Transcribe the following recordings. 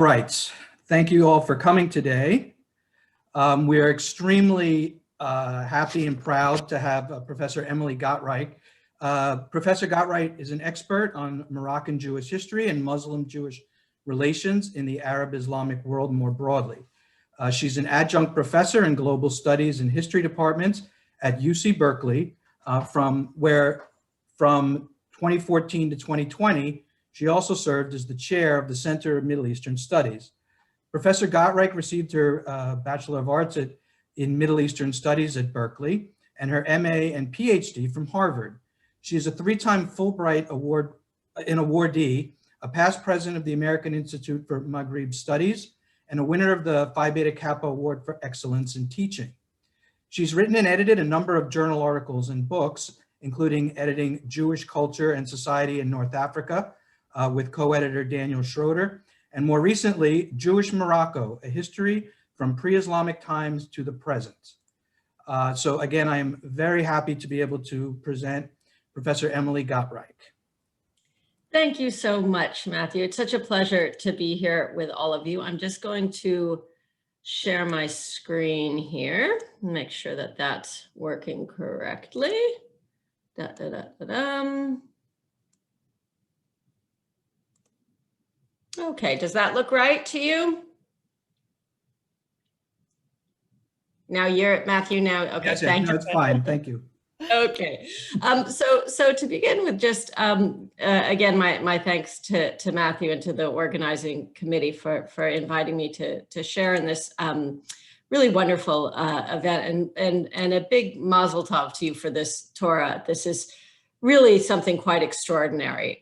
Right. Thank you all for coming today. We are extremely happy and proud to have Professor Emily Gottreich. Professor Gottreich is an expert on Moroccan Jewish history and Muslim-Jewish relations in the Arab-Islamic world more broadly. She's an adjunct professor in global studies and history departments at UC Berkeley, from 2014 to 2020, she also served as the chair of the Center of Middle Eastern Studies. Professor Gottreich received her Bachelor of Arts in Middle Eastern Studies at Berkeley and her MA and PhD from Harvard. She is a three-time Fulbright awardee, a past president of the American Institute for Magreb Studies, and a winner of the Phi Beta Kappa Award for Excellence in Teaching. She's written and edited a number of journal articles and books, including editing Jewish Culture and Society in North Africa, with co-editor Daniel Schroeder, and more recently, Jewish Morocco, a history from pre-Islamic times to the present. So again, I am very happy to be able to present Professor Emily Gottreich. Thank you so much, Matthew. It's such a pleasure to be here with all of you. I'm just going to share my screen here, make sure that that's working correctly. Okay, does that look right to you? Now you're Matthew now. Okay, yes, thank you. No, it's fine. Thank you. Okay, so to begin with, just again, my thanks to Matthew and to the organizing committee for inviting me to share in this really wonderful event, and a big mazel tov to you for this Torah. This is really something quite extraordinary.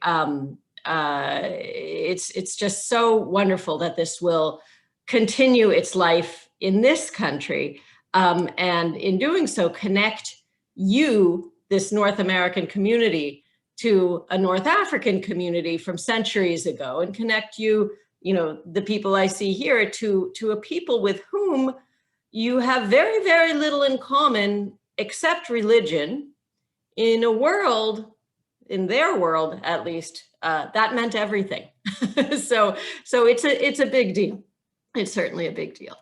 It's just so wonderful that this will continue its life in this country, and in doing so, connect you, this North American community, to a North African community from centuries ago, and connect you, the people I see here, to a people with whom you have very, very little in common except religion, in a world, in their world at least, that meant everything. So it's a big deal. It's certainly a big deal.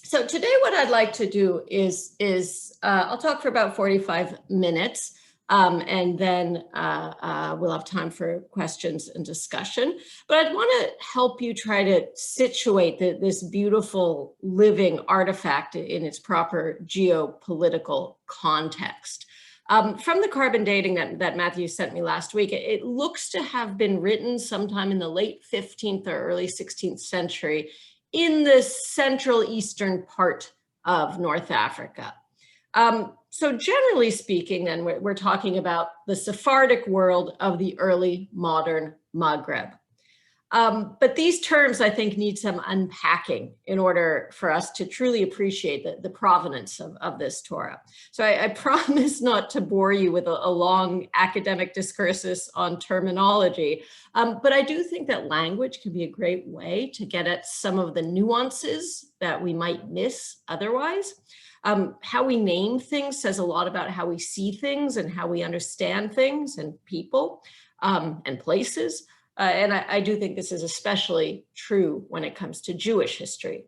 So today what I'd like to do is I'll talk for about 45 minutes, and then we'll have time for questions and discussion. But I'd want to help you try to situate this beautiful living artifact in its proper geopolitical context. From the carbon dating that Matthew sent me last week, it looks to have been written sometime in the late 15th or early 16th century in the central eastern part of North Africa. So generally speaking, then we're talking about the Sephardic world of the early modern Maghreb. But these terms, I think, need some unpacking in order for us to truly appreciate the provenance of this Torah. So I promise not to bore you with a long academic discursus on terminology, but I do think that language can be a great way to get at some of the nuances that we might miss otherwise. How we name things says a lot about how we see things and how we understand things and people and places. And I do think this is especially true when it comes to Jewish history.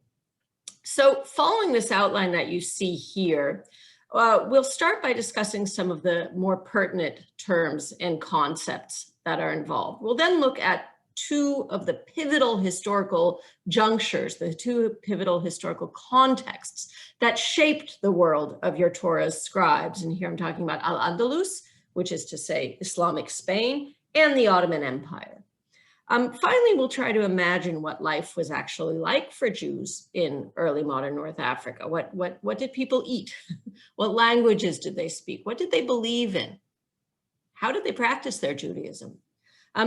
So following this outline that you see here, we'll start by discussing some of the more pertinent terms and concepts that are involved. We'll then look at two of the pivotal historical junctures, the two pivotal historical contexts that shaped the world of your Torah's scribes. And here I'm talking about Al-Andalus, which is to say Islamic Spain, and the Ottoman Empire. Finally, we'll try to imagine what life was actually like for Jews in early modern North Africa. What did people eat? What languages did they speak? What did they believe in? How did they practice their Judaism?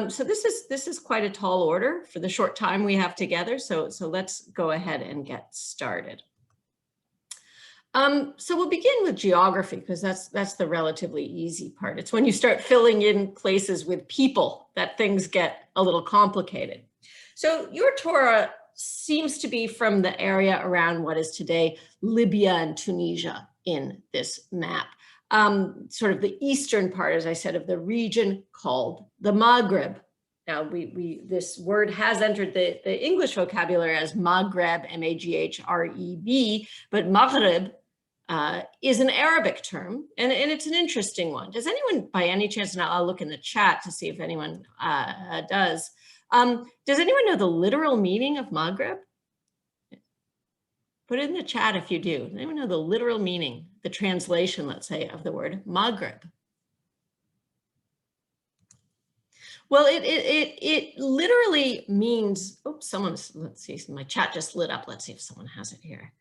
So this is quite a tall order for the short time we have together. So let's go ahead and get started. So we'll begin with geography, because that's the relatively easy part. It's when you start filling in places with people that things get a little complicated. So your Torah seems to be from the area around what is today Libya and Tunisia in this map. Sort of the eastern part, as I said, of the region called the Magreb. Now, this word has entered the English vocabulary as Magreb, M-A-G-H-R-E-B, but Maghreb is an Arabic term, and it's an interesting one. Does anyone, by any chance, and I'll look in the chat to see if anyone does anyone know the literal meaning of Maghreb? Put it in the chat if you do. Does anyone know the literal meaning, the translation, let's say, of the word Maghreb? Well, it literally means, oops, let's see, my chat just lit up. Let's see if someone has it here.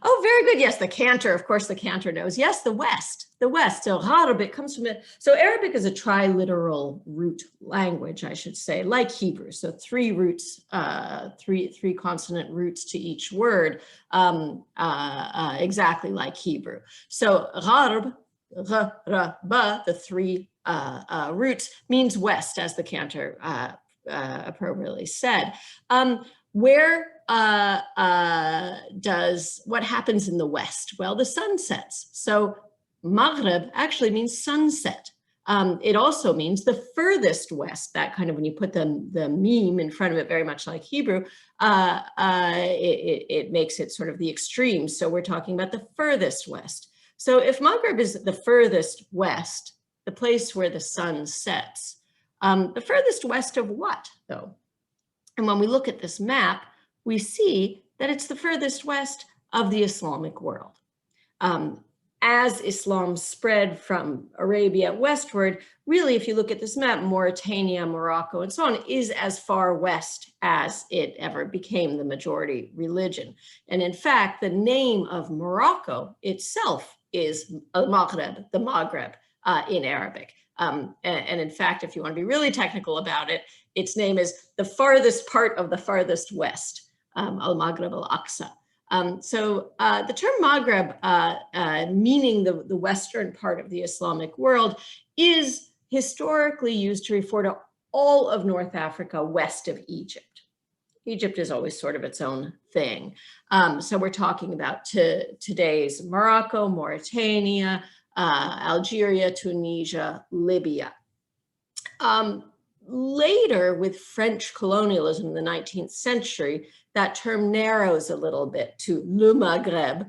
Oh, very good. Yes, the cantor, of course, the cantor knows. Yes, the West. So Arabic comes from it. So Arabic is a triliteral root language, I should say, like Hebrew. So three roots, three consonant roots to each word, exactly like Hebrew. So Gharb, ba, the thrri roots means west, as the cantor appropriately said. What happens in the West? Well, the sun sets. So Maghreb actually means sunset. It also means the furthest west, that kind of, when you put the meme in front of it, very much like Hebrew, it makes it sort of the extreme. So we're talking about the furthest west. So if Maghreb is the furthest west, the place where the sun sets, the furthest west of what, though? And when we look at this map, we see that it's the furthest west of the Islamic world. As Islam spread from Arabia westward, really, if you look at this map, Mauritania, Morocco, and so on, is as far west as it ever became the majority religion. And in fact, the name of Morocco itself is Al-Maghreb, the Maghreb in Arabic. And in fact, if you want to be really technical about it, its name is the farthest part of the farthest west. Al-Maghreb al-Aqsa. So the term Maghreb, meaning the western part of the Islamic world, is historically used to refer to all of North Africa west of Egypt. Egypt is always sort of its own thing. So we're talking about today's Morocco, Mauritania, Algeria, Tunisia, Libya. Later, with French colonialism in the 19th century, that term narrows a little bit to Le Maghreb,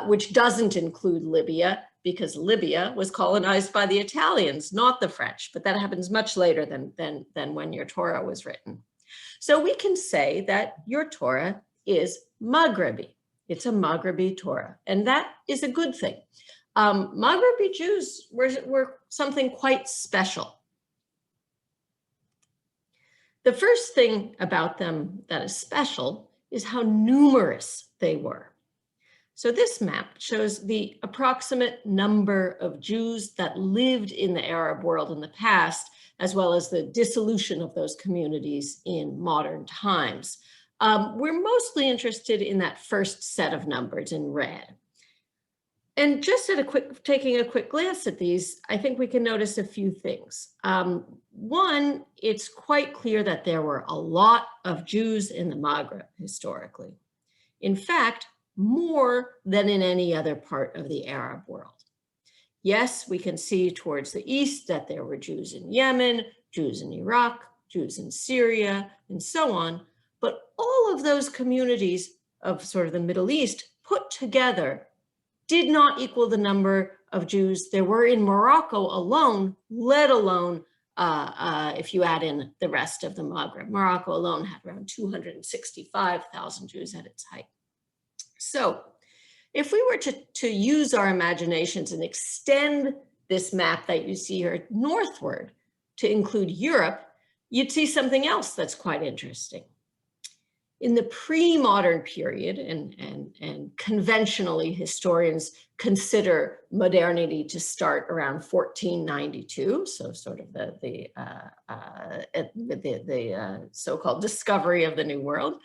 which doesn't include Libya, because Libya was colonized by the Italians, not the French, but that happens much later than when your Torah was written. So we can say that your Torah is Maghrebi. It's a Maghrebi Torah, and that is a good thing. Maghrebi Jews were something quite special. The first thing about them that is special is how numerous they were. So this map shows the approximate number of Jews that lived in the Arab world in the past, as well as the dissolution of those communities in modern times. We're mostly interested in that first set of numbers in red. And just taking a quick glance at these, I think we can notice a few things. One, it's quite clear that there were a lot of Jews in the Maghreb historically. In fact, more than in any other part of the Arab world. Yes, we can see towards the east that there were Jews in Yemen, Jews in Iraq, Jews in Syria, and so on. But all of those communities of sort of the Middle East put together did not equal the number of Jews there were in Morocco alone, let alone if you add in the rest of the Maghreb. Morocco alone had around 265,000 Jews at its height. So if we were to use our imaginations and extend this map that you see here northward to include Europe, you'd see something else that's quite interesting. In the pre-modern period, and conventionally historians consider modernity to start around 1492, so sort of the so-called discovery of the New World,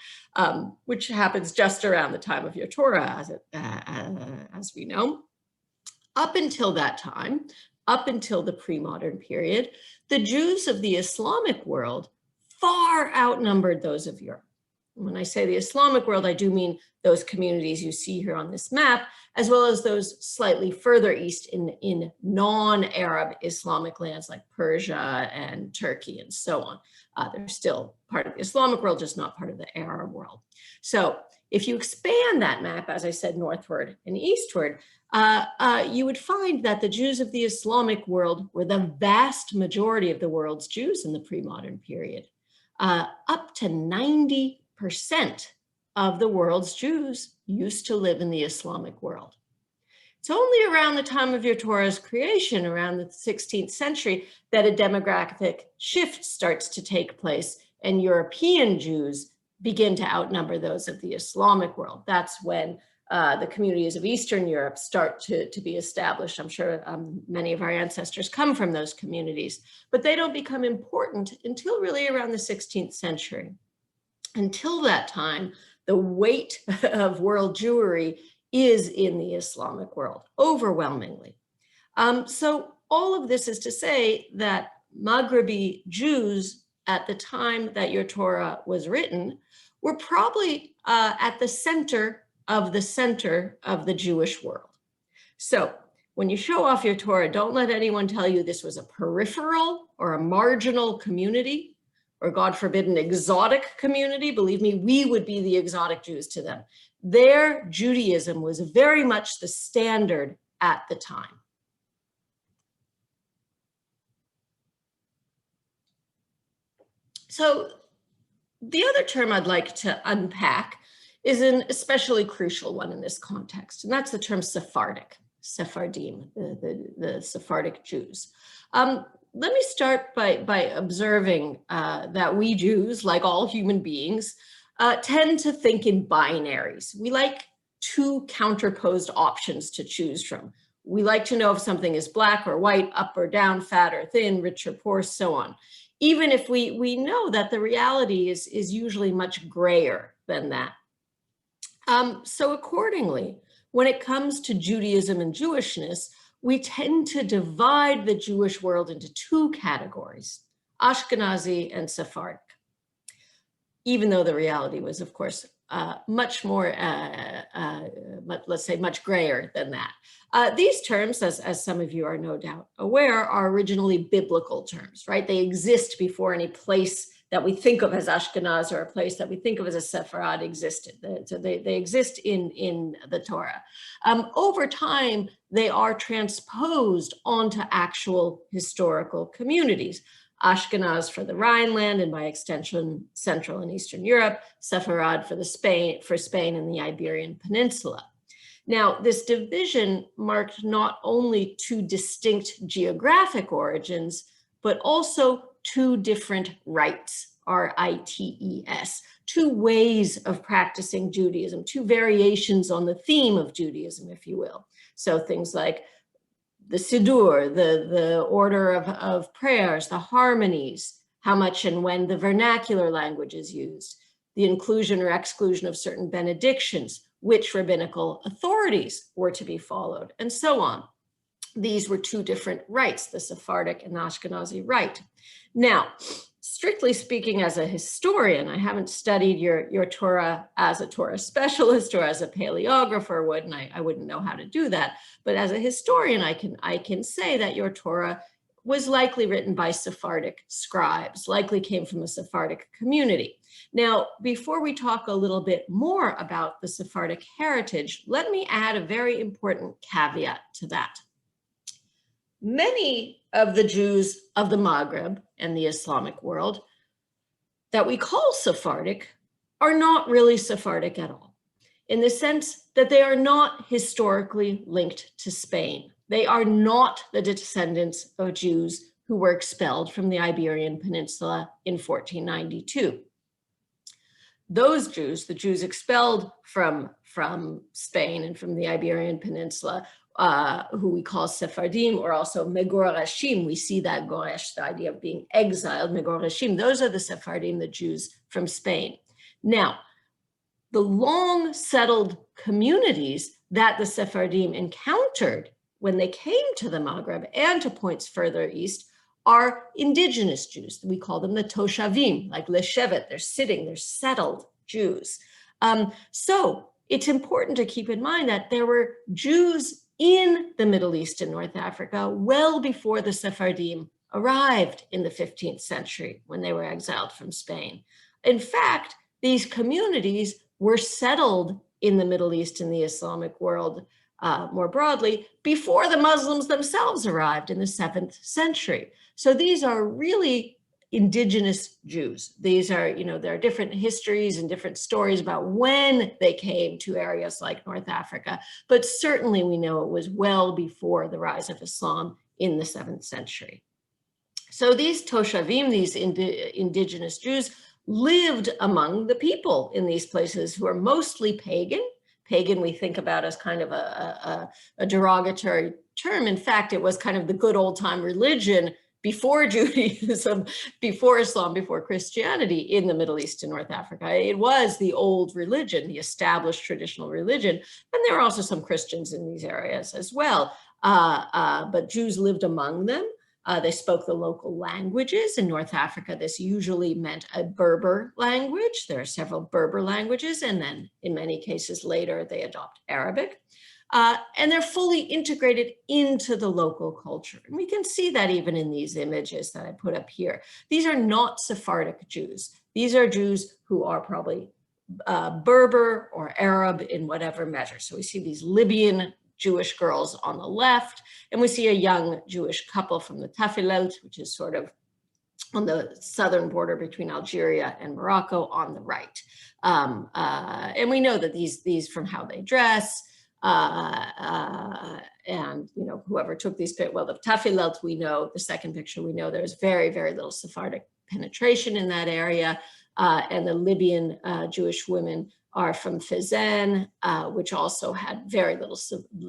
which happens just around the time of your Torah, as we know. Up until that time, up until the pre-modern period, the Jews of the Islamic world far outnumbered those of Europe. When I say the Islamic world, I do mean those communities you see here on this map, as well as those slightly further east in non-Arab Islamic lands like Persia and Turkey and so on. They're still part of the Islamic world, just not part of the Arab world. So if you expand that map, as I said, northward and eastward, you would find that the Jews of the Islamic world were the vast majority of the world's Jews in the pre-modern period. Up to 90% of the world's Jews used to live in the Islamic world. It's only around the time of your Torah's creation, around the 16th century, that a demographic shift starts to take place and European Jews begin to outnumber those of the Islamic world. That's when the communities of Eastern Europe start to be established. I'm sure many of our ancestors come from those communities, but they don't become important until really around the 16th century. Until that time, the weight of world Jewry is in the Islamic world, overwhelmingly. So all of this is to say that Maghrebi Jews at the time that your Torah was written were probably at the center of the Jewish world. So when you show off your Torah, don't let anyone tell you this was a peripheral or a marginal community, or God forbid, an exotic community. Believe me, we would be the exotic Jews to them. Their Judaism was very much the standard at the time. So the other term I'd like to unpack is an especially crucial one in this context, and that's the term Sephardic, Sephardim, the Sephardic Jews. Let me start by observing that we Jews, like all human beings, tend to think in binaries. We like two counterposed options to choose from. We like to know if something is black or white, up or down, fat or thin, rich or poor, so on. Even if we know that the reality is usually much grayer than that. So accordingly, when it comes to Judaism and Jewishness, we tend to divide the Jewish world into two categories, Ashkenazi and Sephardic, even though the reality was, of course, much more, let's say, much grayer than that. These terms, as some of you are no doubt aware, are originally biblical terms, right? They exist before any place that we think of as Ashkenaz or a place that we think of as a Sepharad existed. So they exist in the Torah. Over time, they are transposed onto actual historical communities. Ashkenaz for the Rhineland and by extension, Central and Eastern Europe, Sepharad for Spain and the Iberian Peninsula. Now, this division marked not only two distinct geographic origins, but also two different rites, R-I-T-E-S, two ways of practicing Judaism, two variations on the theme of Judaism, if you will. So things like the Siddur, the order of prayers, the harmonies, how much and when the vernacular language is used, the inclusion or exclusion of certain benedictions, which rabbinical authorities were to be followed, and so on. These were two different rites, the Sephardic and Ashkenazi rite. Now, strictly speaking, as a historian, I haven't studied your Torah as a Torah specialist or as a paleographer would, and I wouldn't know how to do that. But as a historian, I can say that your Torah was likely written by Sephardic scribes, likely came from a Sephardic community. Now, before we talk a little bit more about the Sephardic heritage, let me add a very important caveat to that. Many of the Jews of the Maghreb and the Islamic world that we call Sephardic are not really Sephardic at all, in the sense that they are not historically linked to Spain. They are not the descendants of Jews who were expelled from the Iberian Peninsula in 1492. Those Jews, the Jews expelled from Spain and from the Iberian Peninsula, who we call Sephardim, or also Megorashim. We see that Goresh, the idea of being exiled, Megorashim. Those are the Sephardim, the Jews from Spain. Now, the long settled communities that the Sephardim encountered when they came to the Maghreb and to points further east are indigenous Jews. We call them the Toshavim, like Leshevet. They're sitting, they're settled Jews. So it's important to keep in mind that there were Jews in the Middle East and North Africa well before the Sephardim arrived in the 15th century when they were exiled from Spain. In fact, these communities were settled in the Middle East and the Islamic world more broadly before the Muslims themselves arrived in the 7th century. So these are really indigenous Jews. These are, there are different histories and different stories about when they came to areas like North Africa, but certainly we know it was well before the rise of Islam in the 7th century. So these Toshavim, these indigenous Jews, lived among the people in these places who are mostly pagan. Pagan we think about as kind of a derogatory term. In fact, it was kind of the good old time religion before Judaism, before Islam, before Christianity in the Middle East and North Africa. It was the old religion, the established traditional religion. And there were also some Christians in these areas as well. But Jews lived among them. They spoke the local languages. In North Africa, this usually meant a Berber language. There are several Berber languages, and then in many cases later, they adopt Arabic. And they're fully integrated into the local culture. And we can see that even in these images that I put up here. These are not Sephardic Jews. These are Jews who are probably Berber or Arab in whatever measure. So we see these Libyan Jewish girls on the left, and we see a young Jewish couple from the Tafilelt, which is sort of on the southern border between Algeria and Morocco, on the right. And we know that these from how they dress, and whoever took these pictures, well, the Tafilelt, we know, the second picture, we know there's very, very little Sephardic penetration in that area, and the Libyan Jewish women are from Fezzan, which also had very little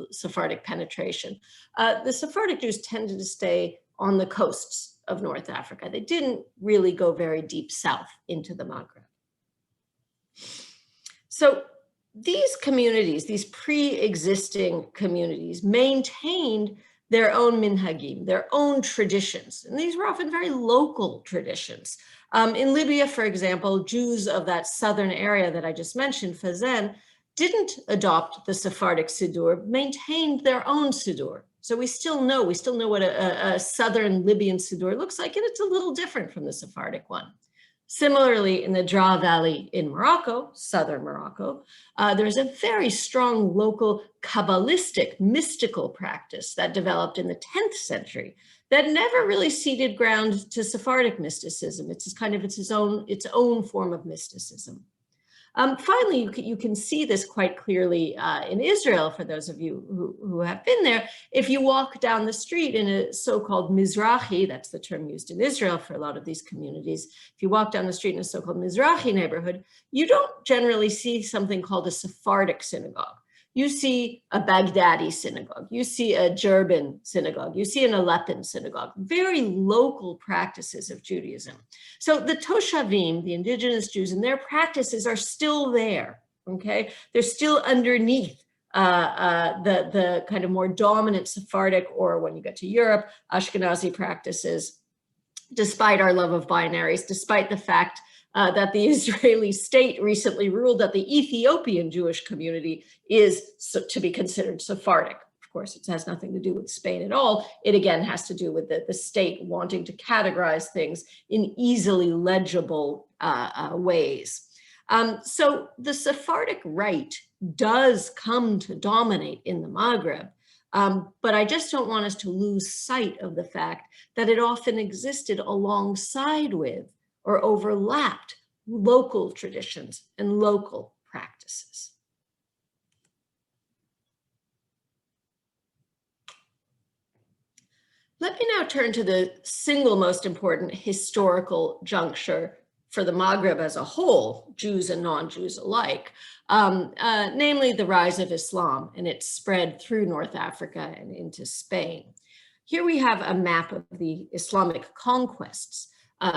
Sephardic penetration. The Sephardic Jews tended to stay on the coasts of North Africa. They didn't really go very deep south into the Magreb. So these communities, these pre-existing communities, maintained their own minhagim, their own traditions. And these were often very local traditions. In Libya, for example, Jews of that southern area that I just mentioned, Fezzan, didn't adopt the Sephardic Siddur, maintained their own Siddur. So we still know what a southern Libyan Siddur looks like, and it's a little different from the Sephardic one. Similarly, in the Dra Valley in Morocco, southern Morocco, there's a very strong local Kabbalistic mystical practice that developed in the 10th century that never really ceded ground to Sephardic mysticism. It's kind of its own form of mysticism. Finally, you can see this quite clearly in Israel, for those of you who have been there. If you walk down the street in a so-called Mizrahi, that's the term used in Israel for a lot of these communities. If you walk down the street in a so-called Mizrahi neighborhood, you don't generally see something called a Sephardic synagogue. You see a Baghdadi synagogue, you see a Jerban synagogue, you see an Aleppan synagogue, very local practices of Judaism. So the Toshavim, the indigenous Jews, and their practices are still there, okay? They're still underneath the kind of more dominant Sephardic, or when you get to Europe, Ashkenazi practices, despite our love of binaries, despite the fact that the Israeli state recently ruled that the Ethiopian Jewish community is to be considered Sephardic. Of course, it has nothing to do with Spain at all. It again has to do with the state wanting to categorize things in easily legible ways. So the Sephardic rite does come to dominate in the Maghreb, but I just don't want us to lose sight of the fact that it often existed alongside with or overlapped local traditions and local practices. Let me now turn to the single most important historical juncture for the Maghreb as a whole, Jews and non-Jews alike, namely the rise of Islam and its spread through North Africa and into Spain. Here we have a map of the Islamic conquests,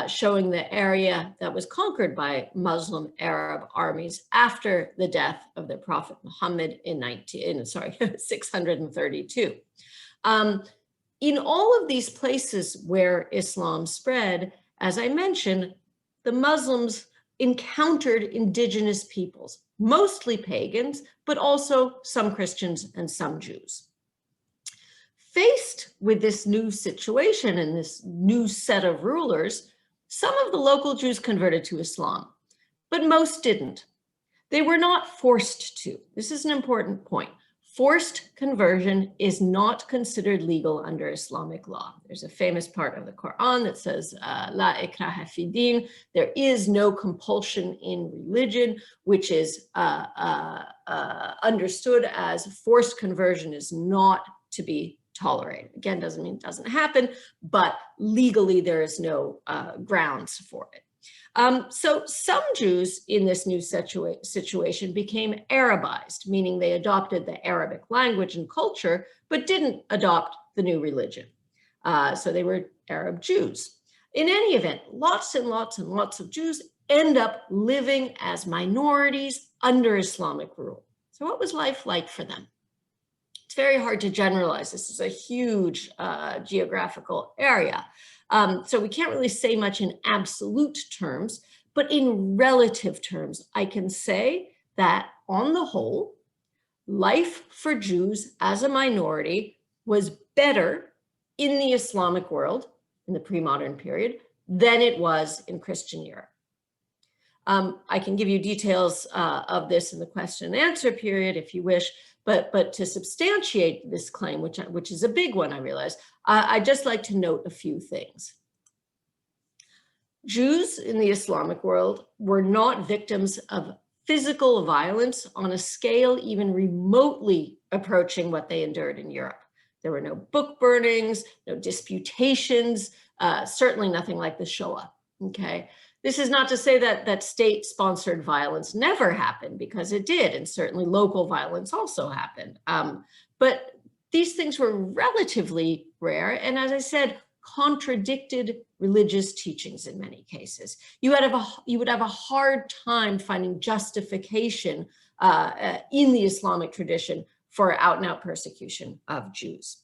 showing the area that was conquered by Muslim Arab armies after the death of the Prophet Muhammad in 632. In all of these places where Islam spread, as I mentioned, the Muslims encountered indigenous peoples, mostly pagans, but also some Christians and some Jews. Faced with this new situation and this new set of rulers, some of the local Jews converted to Islam, but most didn't. They were not forced to. This is an important point. Forced conversion is not considered legal under Islamic law. There's a famous part of the Quran that says, La ikraha fi din, there is no compulsion in religion, which is understood as forced conversion is not to be tolerated. Again, doesn't mean it doesn't happen, but legally there is no grounds for it. So some Jews in this new situation became Arabized, meaning they adopted the Arabic language and culture, but didn't adopt the new religion. So they were Arab Jews. In any event, lots and lots and lots of Jews end up living as minorities under Islamic rule. So what was life like for them? It's very hard to generalize. This is a huge geographical area. So we can't really say much in absolute terms, but in relative terms, I can say that on the whole, life for Jews as a minority was better in the Islamic world in the pre-modern period than it was in Christian Europe. I can give you details of this in the question and answer period if you wish, but to substantiate this claim, which is a big one, I realize, I'd just like to note a few things. Jews in the Islamic world were not victims of physical violence on a scale even remotely approaching what they endured in Europe. There were no book burnings, no disputations, certainly nothing like the Shoah, okay? This is not to say that state-sponsored violence never happened, because it did, and certainly local violence also happened. But these things were relatively rare, and as I said, contradicted religious teachings in many cases. You would have a hard time finding justification in the Islamic tradition for out-and-out persecution of Jews.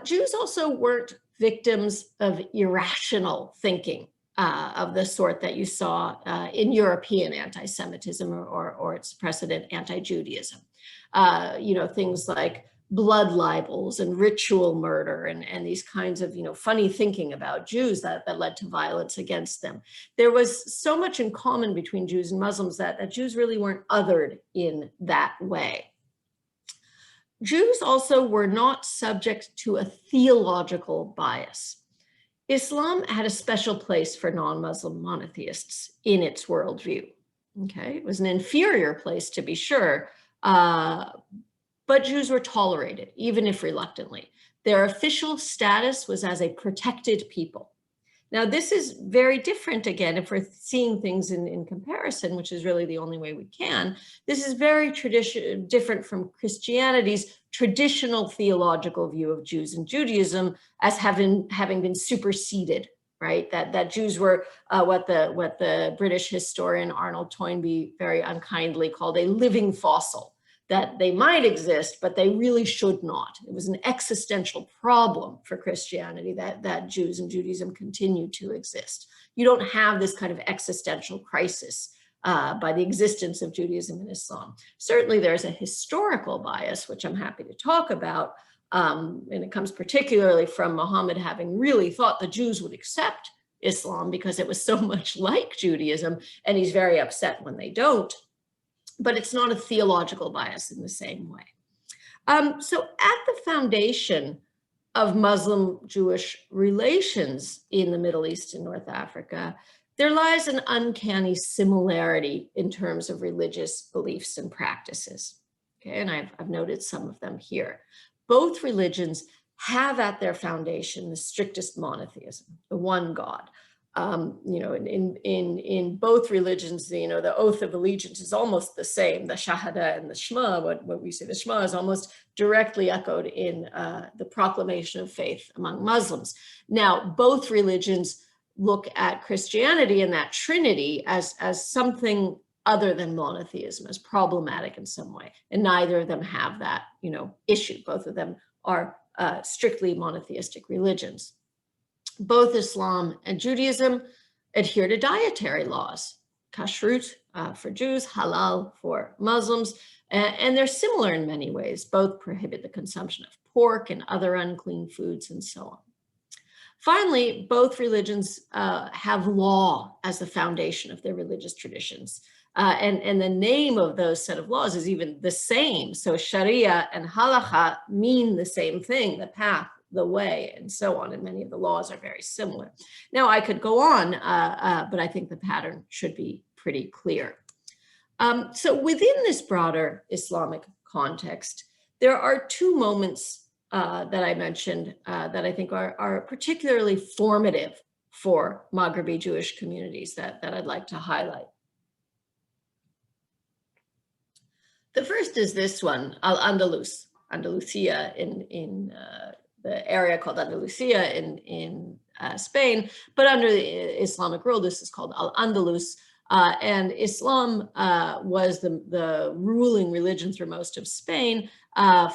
Jews also weren't victims of irrational thinking of the sort that you saw in European anti-Semitism or its precedent anti-Judaism. Things like blood libels and ritual murder and these kinds of funny thinking about Jews that led to violence against them. There was so much in common between Jews and Muslims that Jews really weren't othered in that way. Jews also were not subject to a theological bias. Islam had a special place for non-Muslim monotheists in its worldview. Okay, it was an inferior place to be sure, but Jews were tolerated, even if reluctantly. Their official status was as a protected people. Now, this is very different, again, if we're seeing things in comparison, which is really the only way we can. This is very different from Christianity's traditional theological view of Jews and Judaism as having been superseded, right? That Jews were what the British historian Arnold Toynbee very unkindly called a living fossil, that they might exist, but they really should not. It was an existential problem for Christianity that Jews and Judaism continue to exist. You don't have this kind of existential crisis by the existence of Judaism and Islam. Certainly there's a historical bias, which I'm happy to talk about, and it comes particularly from Muhammad having really thought the Jews would accept Islam because it was so much like Judaism, and he's very upset when they don't. But it's not a theological bias in the same way. So at the foundation of Muslim-Jewish relations in the Middle East and North Africa, there lies an uncanny similarity in terms of religious beliefs and practices. Okay, and I've noted some of them here. Both religions have at their foundation the strictest monotheism, the one God. In both religions, the oath of allegiance is almost the same. The Shahada and the Shema, what we say the Shema, is almost directly echoed in the proclamation of faith among Muslims. Now, both religions look at Christianity and that Trinity as something other than monotheism, as problematic in some way, and neither of them have that issue. Both of them are strictly monotheistic religions. Both Islam and Judaism adhere to dietary laws, kashrut for Jews, halal for Muslims, and they're similar in many ways. Both prohibit the consumption of pork and other unclean foods and so on. Finally, both religions have law as the foundation of their religious traditions. And the name of those set of laws is even the same. So Sharia and halakha mean the same thing, the path, the way, and so on. And many of the laws are very similar. Now, I could go on, but I think the pattern should be pretty clear. So within this broader Islamic context, there are two moments that I mentioned that I think are particularly formative for Maghrebi Jewish communities that I'd like to highlight. The first is this one, Al-Andalus, Andalusia in the area called Andalusia in Spain, but under the Islamic world, this is called Al-Andalus. And Islam was the ruling religion through most of Spain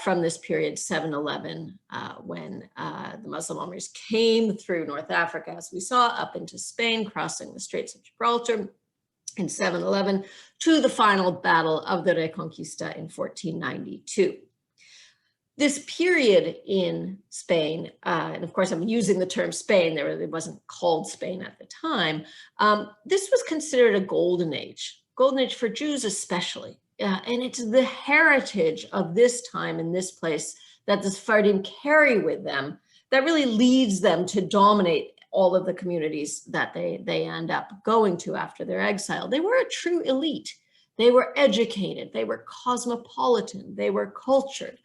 from this period 711, when the Muslim Umayyads came through North Africa, as we saw, up into Spain, crossing the Straits of Gibraltar in 711, to the final battle of the Reconquista in 1492. This period in Spain, and of course I'm using the term Spain, it wasn't called Spain at the time, this was considered a golden age for Jews especially. And it's the heritage of this time in this place that the Sephardim carry with them that really leads them to dominate all of the communities that they end up going to after their exile. They were a true elite. They were educated, they were cosmopolitan, they were cultured.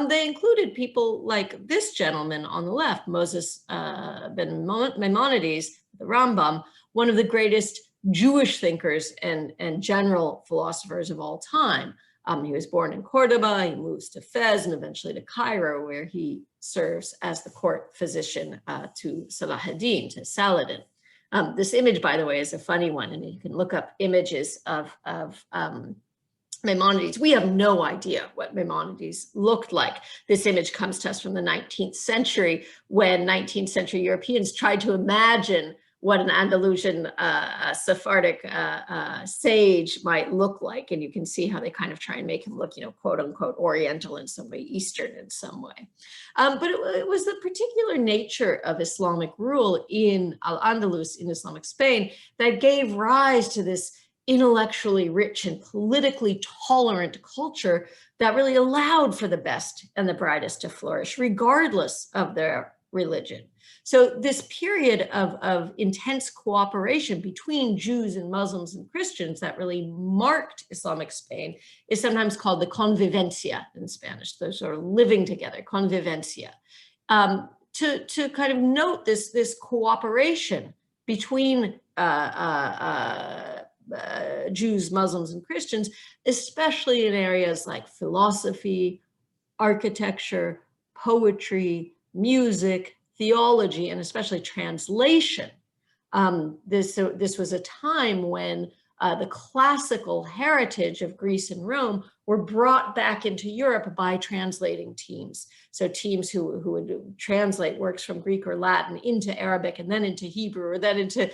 They included people like this gentleman on the left, Moses ben Maimonides, the Rambam, one of the greatest Jewish thinkers and general philosophers of all time. He was born in Cordoba, he moves to Fez and eventually to Cairo, where he serves as the court physician to Salahuddin, to Saladin. This image, by the way, is a funny one, and you can look up images of Maimonides. We have no idea what Maimonides looked like. This image comes to us from the 19th century, when 19th century Europeans tried to imagine what an Andalusian Sephardic sage might look like. And you can see how they kind of try and make him look, quote unquote, Oriental in some way, Eastern in some way. But it was the particular nature of Islamic rule in Al-Andalus, in Islamic Spain, that gave rise to this intellectually rich and politically tolerant culture that really allowed for the best and the brightest to flourish, regardless of their religion. So this period of intense cooperation between Jews and Muslims and Christians that really marked Islamic Spain is sometimes called the convivencia in Spanish, those sort of living together, convivencia. To kind of note this cooperation between Jews, Muslims, and Christians, especially in areas like philosophy, architecture, poetry, music, theology, and especially translation. This was a time when the classical heritage of Greece and Rome were brought back into Europe by translating teams. So teams who would translate works from Greek or Latin into Arabic and then into Hebrew, or then into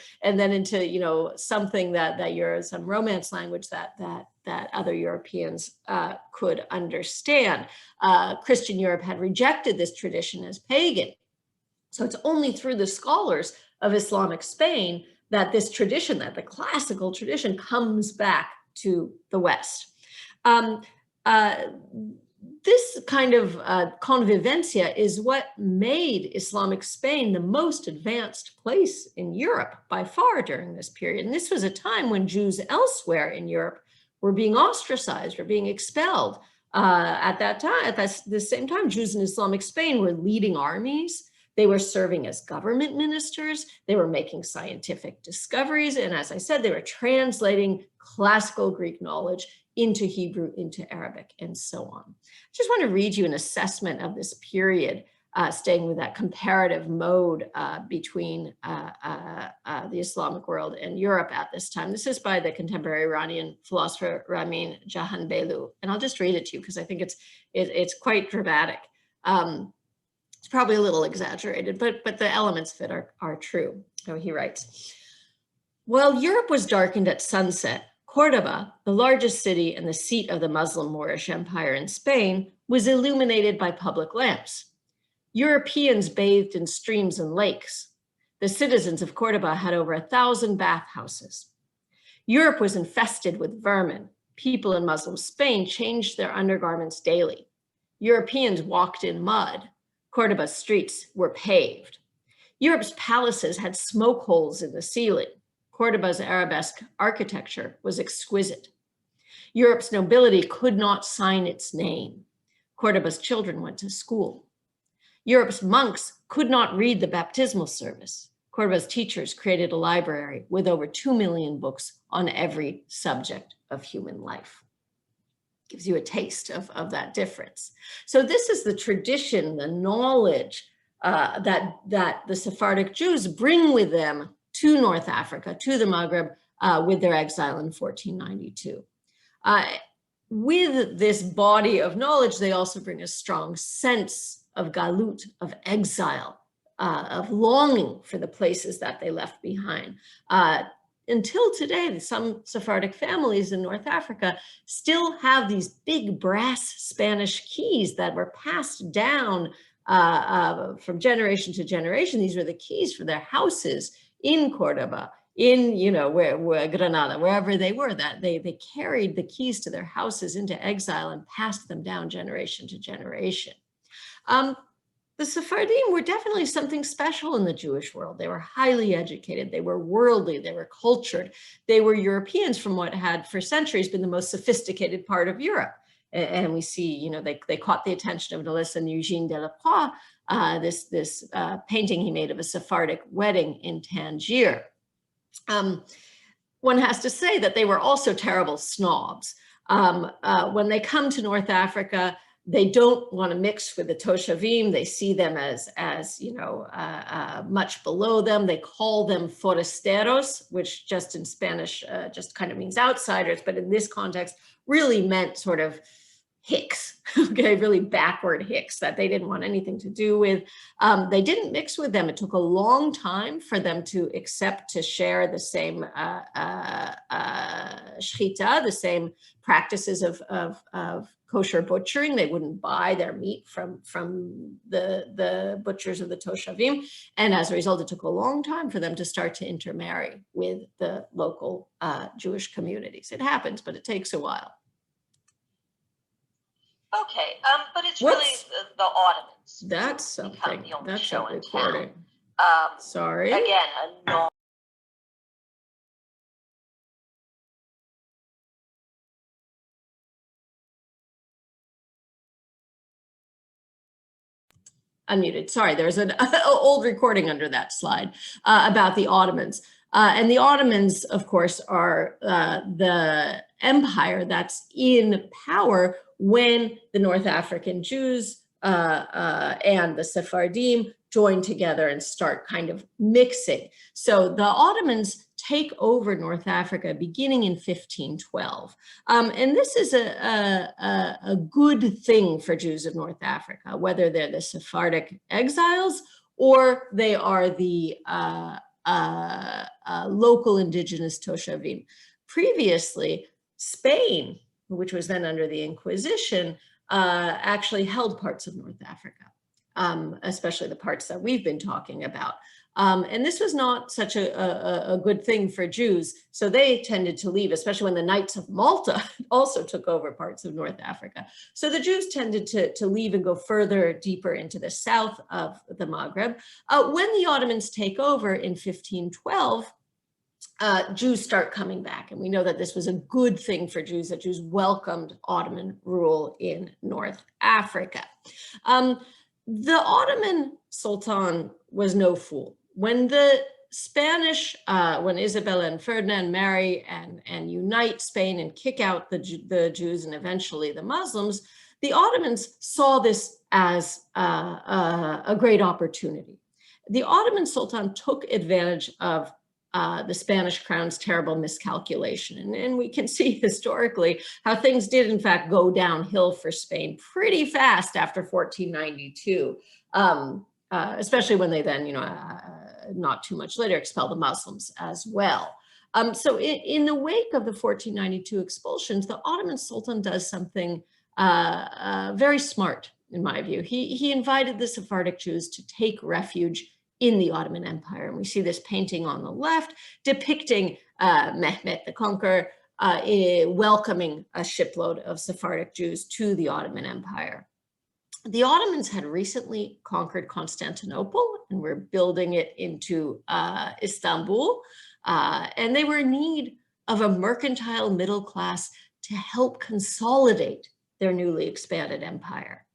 something that some Romance language that other Europeans could understand. Christian Europe had rejected this tradition as pagan. So it's only through the scholars of Islamic Spain that this tradition, that the classical tradition, comes back to the West. This kind of convivencia is what made Islamic Spain the most advanced place in Europe by far during this period. And this was a time when Jews elsewhere in Europe were being ostracized or being expelled. At the same time, Jews in Islamic Spain were leading armies. They were serving as government ministers. They were making scientific discoveries. And as I said, they were translating classical Greek knowledge into Hebrew, into Arabic, and so on. I just want to read you an assessment of this period, staying with that comparative mode between the Islamic world and Europe at this time. This is by the contemporary Iranian philosopher Ramin Jahanbegloo. And I'll just read it to you because I think it's quite dramatic. It's probably a little exaggerated, but the elements of it are true. So he writes, While Europe was darkened at sunset, Cordoba, the largest city and the seat of the Muslim Moorish Empire in Spain, was illuminated by public lamps. Europeans bathed in streams and lakes. The citizens of Cordoba had over 1,000 bathhouses. Europe was infested with vermin. People in Muslim Spain changed their undergarments daily. Europeans walked in mud. Cordoba's streets were paved. Europe's palaces had smoke holes in the ceiling. Cordoba's arabesque architecture was exquisite. Europe's nobility could not sign its name. Cordoba's children went to school. Europe's monks could not read the baptismal service. Cordoba's teachers created a library with over 2 million books on every subject of human life. Gives you a taste of that difference. So this is the tradition, the knowledge that the Sephardic Jews bring with them to North Africa, to the Maghreb, with their exile in 1492. With this body of knowledge, they also bring a strong sense of galut, of exile, of longing for the places that they left behind. Until today, some Sephardic families in North Africa still have these big brass Spanish keys that were passed down from generation to generation. These were the keys for their houses in Cordoba, in where Granada, wherever they were, that they carried the keys to their houses into exile and passed them down generation to generation. The Sephardim were definitely something special in the Jewish world. They were highly educated, they were worldly, they were cultured. They were Europeans from what had for centuries been the most sophisticated part of Europe. And we see, they caught the attention of Nilis and Eugène Delacroix, this painting he made of a Sephardic wedding in Tangier. One has to say that they were also terrible snobs. When they come to North Africa, they don't want to mix with the Toshavim. They see them as much below them. They call them forasteros, which just in Spanish just kind of means outsiders, but in this context really meant sort of Hicks, okay, really backward Hicks that they didn't want anything to do with. They didn't mix with them. It took a long time for them to accept to share the same shchita, the same practices of kosher butchering. They wouldn't buy their meat from the butchers of the Toshavim. And as a result, it took a long time for them to start to intermarry with the local Jewish communities. It happens, but it takes a while. Okay, but it's really the Ottomans. That's something. That's show a in recording. Sorry. Again, a non. Unmuted. Sorry, there's an old recording under that slide about the Ottomans. And the Ottomans, of course, are the empire that's in power when the North African Jews and the Sephardim join together and start kind of mixing. So the Ottomans take over North Africa beginning in 1512. And this is a good thing for Jews of North Africa, whether they're the Sephardic exiles or they are the local indigenous Toshavim. Previously, Spain, which was then under the Inquisition, actually held parts of North Africa, especially the parts that we've been talking about. And this was not such a good thing for Jews, so they tended to leave, especially when the Knights of Malta also took over parts of North Africa. So the Jews tended to leave and go further, deeper into the south of the Maghreb. When the Ottomans take over in 1512, Jews start coming back. And we know that this was a good thing for Jews, that Jews welcomed Ottoman rule in North Africa. The Ottoman Sultan was no fool. When the Spanish, when Isabella and Ferdinand marry and unite Spain and kick out the Jews and eventually the Muslims, the Ottomans saw this as a great opportunity. The Ottoman Sultan took advantage of the Spanish crown's terrible miscalculation. And we can see historically how things did in fact go downhill for Spain pretty fast after 1492, especially when they then, not too much later, expelled the Muslims as well. So in the wake of the 1492 expulsions, the Ottoman Sultan does something very smart, in my view. He invited the Sephardic Jews to take refuge in the Ottoman Empire. And we see this painting on the left depicting Mehmet the Conqueror welcoming a shipload of Sephardic Jews to the Ottoman Empire. The Ottomans had recently conquered Constantinople and were building it into Istanbul. And they were in need of a mercantile middle class to help consolidate their newly expanded empire.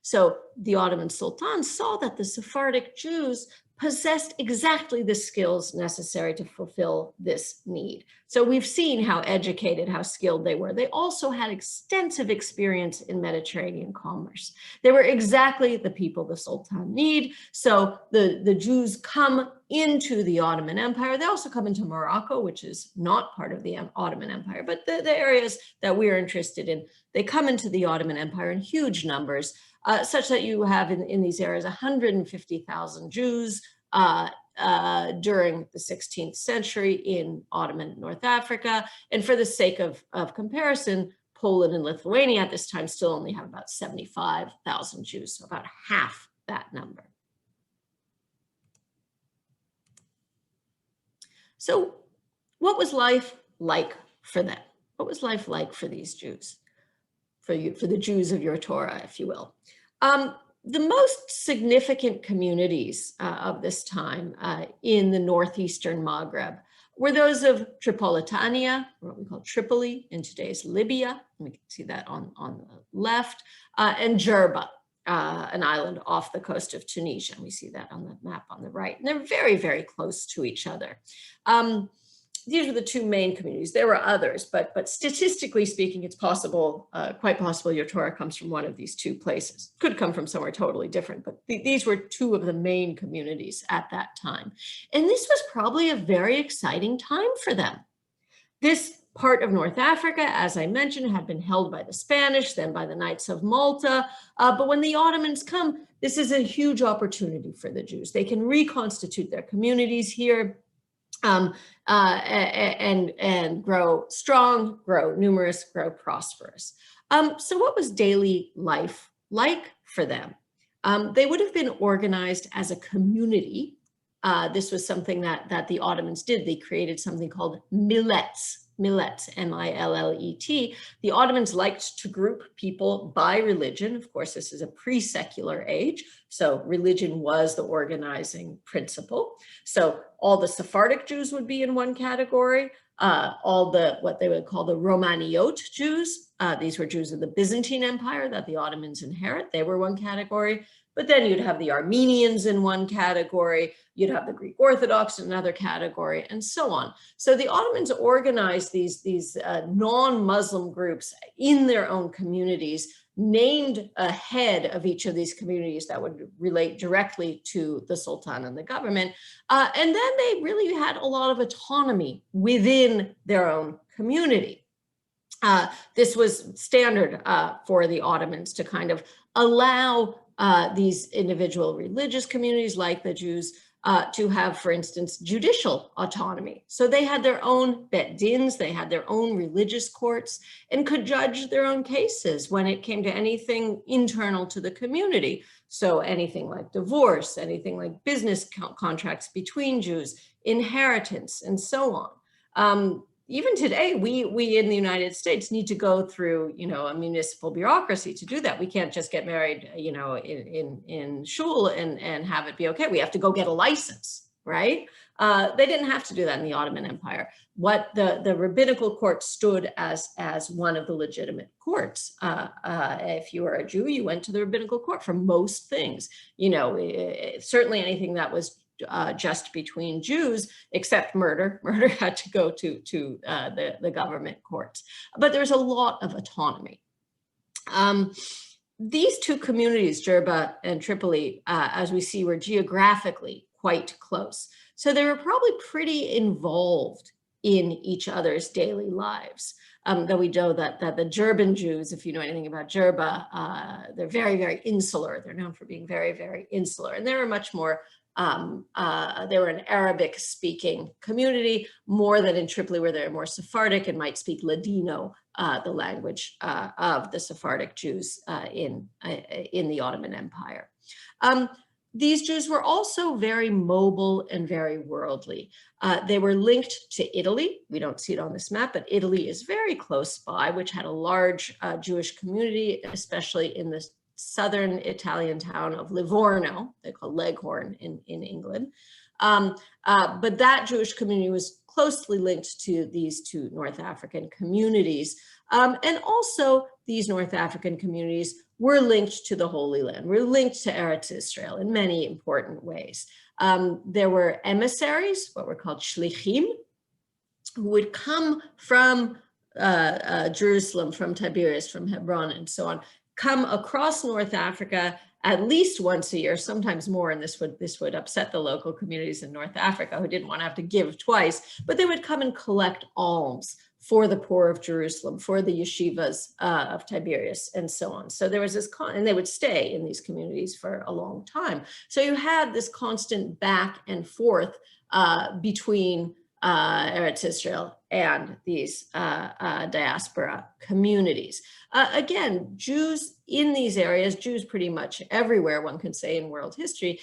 So the Ottoman Sultan saw that the Sephardic Jews possessed exactly the skills necessary to fulfill this need. So we've seen how educated, how skilled they were. They also had extensive experience in Mediterranean commerce. They were exactly the people the Sultan need. So the Jews come into the Ottoman Empire. They also come into Morocco, which is not part of the Ottoman Empire, but the areas that we're interested in, they come into the Ottoman Empire in huge numbers, such that you have in these areas 150,000 Jews during the 16th century in Ottoman North Africa. And for the sake of comparison, Poland and Lithuania at this time still only have about 75,000 Jews, so about half that number. So what was life like for them? What was life like for these Jews? For the Jews of your Torah, if you will. The most significant communities of this time in the northeastern Maghreb were those of Tripolitania, or what we call Tripoli in today's Libya. We can see that on the left, and Jerba, an island off the coast of Tunisia. And we see that on the map on the right. And they're very, very close to each other. These were the two main communities. There were others, but statistically speaking, it's possible, quite possible your Torah comes from one of these two places. Could come from somewhere totally different, but these were two of the main communities at that time. And this was probably a very exciting time for them. This part of North Africa, as I mentioned, had been held by the Spanish, then by the Knights of Malta. But when the Ottomans come, this is a huge opportunity for the Jews. They can reconstitute their communities here. And grow strong, grow numerous, grow prosperous. So what was daily life like for them? They would have been organized as a community. This was something that the Ottomans did. They created something called millets, M-I-L-L-E-T. The Ottomans liked to group people by religion. Of course, this is a pre-secular age, so religion was the organizing principle. So all the Sephardic Jews would be in one category, all what they would call the Romaniot Jews. These were Jews of the Byzantine Empire that the Ottomans inherit. They were one category. But then you'd have the Armenians in one category, you'd have the Greek Orthodox in another category, and so on. So the Ottomans organized these non-Muslim groups in their own communities, named a head of each of these communities that would relate directly to the Sultan and the government. And then they really had a lot of autonomy within their own community. This was standard for the Ottomans to kind of allow these individual religious communities like the Jews to have, for instance, judicial autonomy. So they had their own bet-dins, they had their own religious courts, and could judge their own cases when it came to anything internal to the community. So anything like divorce, anything like business contracts between Jews, inheritance, and so on. Even today, we in the United States need to go through, a municipal bureaucracy to do that. We can't just get married, in shul and have it be okay. We have to go get a license, right? They didn't have to do that in the Ottoman Empire. What the rabbinical court stood as one of the legitimate courts. If you were a Jew, you went to the rabbinical court for most things. Certainly anything that was just between Jews, except murder. Murder had to go to the government courts. But there's a lot of autonomy. These two communities, Jerba and Tripoli, as we see, were geographically quite close. So they were probably pretty involved in each other's daily lives. Though we know that the Jerban Jews, if you know anything about Jerba, they're very, very insular. They're known for being very, very insular. And they were much more they were an Arabic-speaking community, more than in Tripoli, where they're more Sephardic and might speak Ladino, the language of the Sephardic Jews in the Ottoman Empire. These Jews were also very mobile and very worldly. They were linked to Italy. We don't see it on this map, but Italy is very close by, which had a large Jewish community, especially in the southern Italian town of Livorno. They call Leghorn in England. But that Jewish community was closely linked to these two North African communities. And also these North African communities were linked to the Holy Land, were linked to Eretz Israel in many important ways. There were emissaries, what were called shlichim, who would come from Jerusalem, from Tiberias, from Hebron, and so on, come across North Africa at least once a year, sometimes more, and this would upset the local communities in North Africa who didn't want to have to give twice, but they would come and collect alms for the poor of Jerusalem, for the yeshivas of Tiberias, and so on. So there was this, and they would stay in these communities for a long time. So you had this constant back and forth between Eretz Israel and these diaspora communities. Again, Jews in these areas, Jews pretty much everywhere, one can say in world history,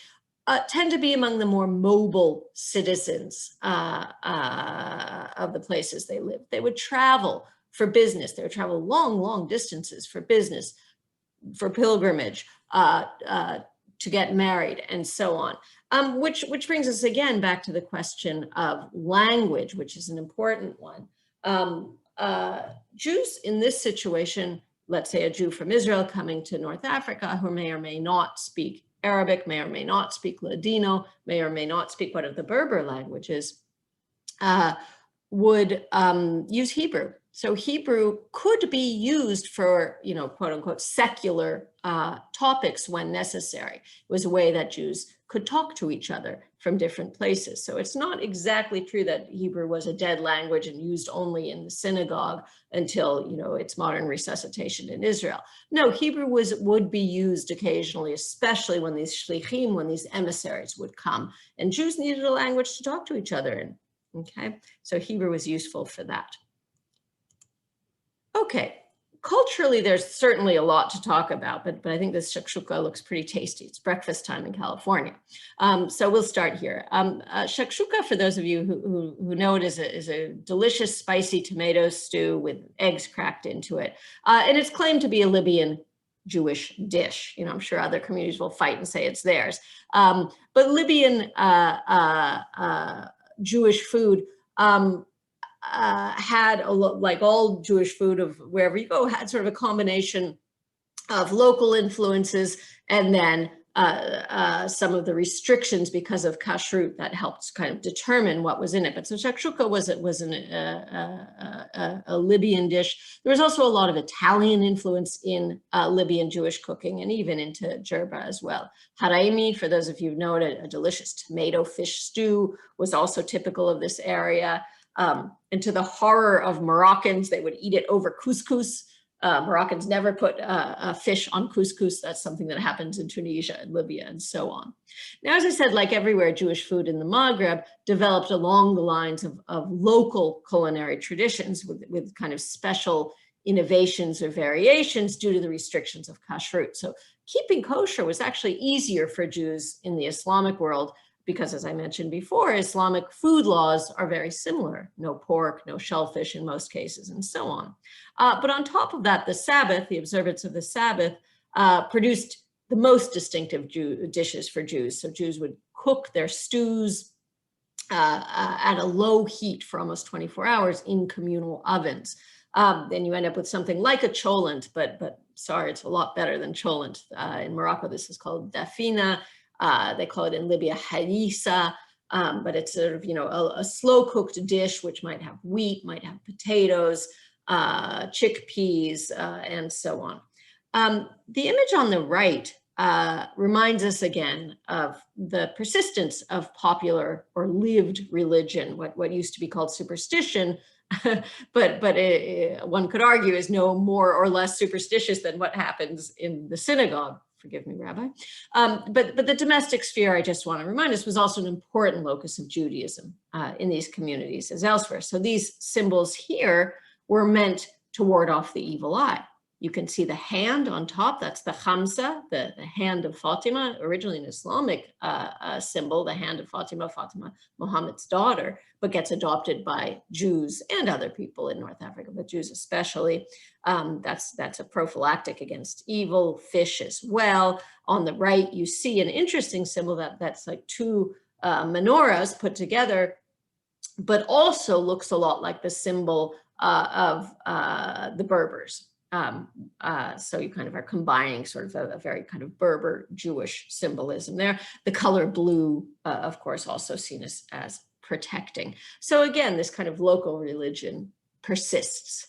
tend to be among the more mobile citizens of the places they live. They would travel for business. They would travel long, long distances for business, for pilgrimage, to get married, and so on. Which brings us again back to the question of language, which is an important one. Jews in this situation, let's say a Jew from Israel coming to North Africa who may or may not speak Arabic, may or may not speak Ladino, may or may not speak one of the Berber languages, would use Hebrew. So Hebrew could be used for, quote unquote, secular topics when necessary. It was a way that Jews could talk to each other from different places. So it's not exactly true that Hebrew was a dead language and used only in the synagogue until, its modern resuscitation in Israel. No, Hebrew would be used occasionally, especially when these shlichim, when these emissaries would come, and Jews needed a language to talk to each other in. Okay, so Hebrew was useful for that. Okay, culturally, there's certainly a lot to talk about, but I think this shakshuka looks pretty tasty. It's breakfast time in California. So we'll start here. Shakshuka, for those of you who know it, is a delicious spicy tomato stew with eggs cracked into it. And it's claimed to be a Libyan Jewish dish. I'm sure other communities will fight and say it's theirs. But Libyan Jewish food had, like all Jewish food of wherever you go, had sort of a combination of local influences and then some of the restrictions because of kashrut that helped kind of determine what was in it. But so shakshuka was a Libyan dish. There was also a lot of Italian influence in Libyan Jewish cooking and even into Jerba as well. Haraimi, for those of you who know it, a delicious tomato fish stew, was also typical of this area. And to the horror of Moroccans, they would eat it over couscous. Moroccans never put fish on couscous. That's something that happens in Tunisia and Libya and so on. Now, as I said, like everywhere, Jewish food in the Maghreb developed along the lines of local culinary traditions with kind of special innovations or variations due to the restrictions of kashrut. So keeping kosher was actually easier for Jews in the Islamic world because, as I mentioned before, Islamic food laws are very similar. No pork, no shellfish in most cases, and so on. But on top of that, the Sabbath, the observance of the Sabbath, produced the most distinctive dishes for Jews. So Jews would cook their stews at a low heat for almost 24 hours in communal ovens. Then you end up with something like a cholent, but sorry, it's a lot better than cholent. In Morocco, this is called dafina. They call it in Libya harissa, but it's sort of, a slow cooked dish, which might have wheat, might have potatoes, chickpeas, and so on. The image on the right reminds us again of the persistence of popular or lived religion, what used to be called superstition, but one could argue is no more or less superstitious than what happens in the synagogue, Forgive me, Rabbi. But the domestic sphere, I just want to remind us, was also an important locus of Judaism in these communities as elsewhere. So these symbols here were meant to ward off the evil eye. You can see the hand on top, that's the Khamsa, the hand of Fatima, originally an Islamic symbol, the hand of Fatima, Muhammad's daughter, but gets adopted by Jews and other people in North Africa, but Jews especially. That's a prophylactic against evil, fish as well. On the right, you see an interesting symbol that's like two menorahs put together, but also looks a lot like the symbol of the Berbers. So you kind of are combining sort of a very kind of Berber Jewish symbolism there. The color blue, of course, also seen as protecting. So again, this kind of local religion persists.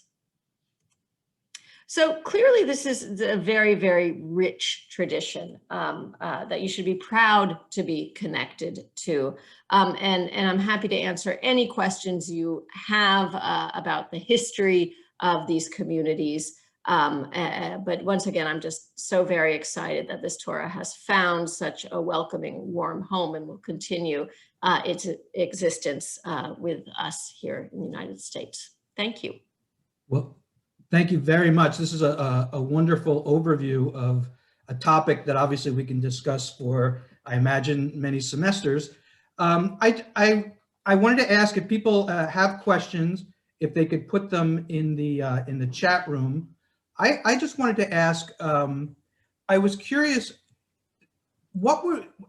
So clearly this is a very, very rich tradition that you should be proud to be connected to. And I'm happy to answer any questions you have about the history of these communities. But once again, I'm just so very excited that this Torah has found such a welcoming, warm home and will continue its existence with us here in the United States. Thank you. Well, thank you very much. This is a wonderful overview of a topic that obviously we can discuss for, I imagine, many semesters. I wanted to ask if people have questions, if they could put them in the chat room. I just wanted to ask, I was curious,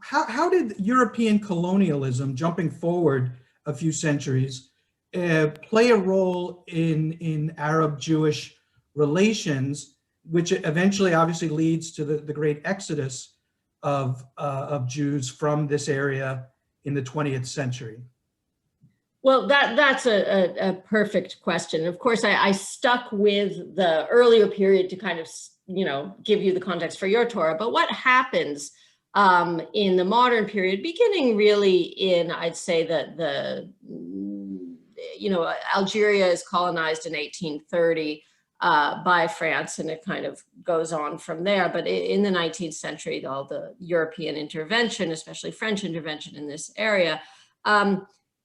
how did European colonialism, jumping forward a few centuries, play a role in Arab-Jewish relations, which eventually obviously leads to the great exodus of Jews from this area in the 20th century? Well, that's a perfect question. Of course, I stuck with the earlier period to kind of, give you the context for your Torah. But what happens in the modern period, beginning really in, I'd say that Algeria is colonized in 1830 by France, and it kind of goes on from there. But in the 19th century, all the European intervention, especially French intervention in this area,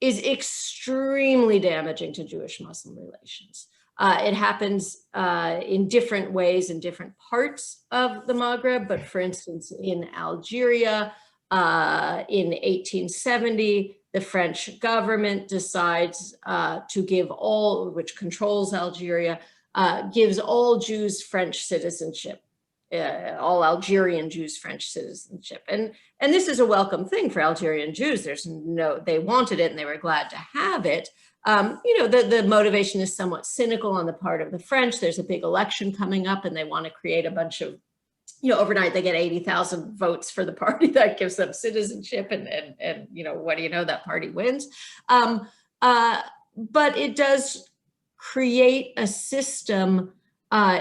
is extremely damaging to Jewish-Muslim relations. It happens in different ways in different parts of the Maghreb, but for instance, in Algeria, in 1870, the French government decides to give all, which controls Algeria, gives all Jews French citizenship. All Algerian Jews French citizenship, and this is a welcome thing for Algerian Jews. They wanted it and they were glad to have it. The motivation is somewhat cynical on the part of the French. There's a big election coming up, and they want to create a bunch of, overnight they get 80,000 votes for the party that gives them citizenship, and what do you know, that party wins. But it does create a system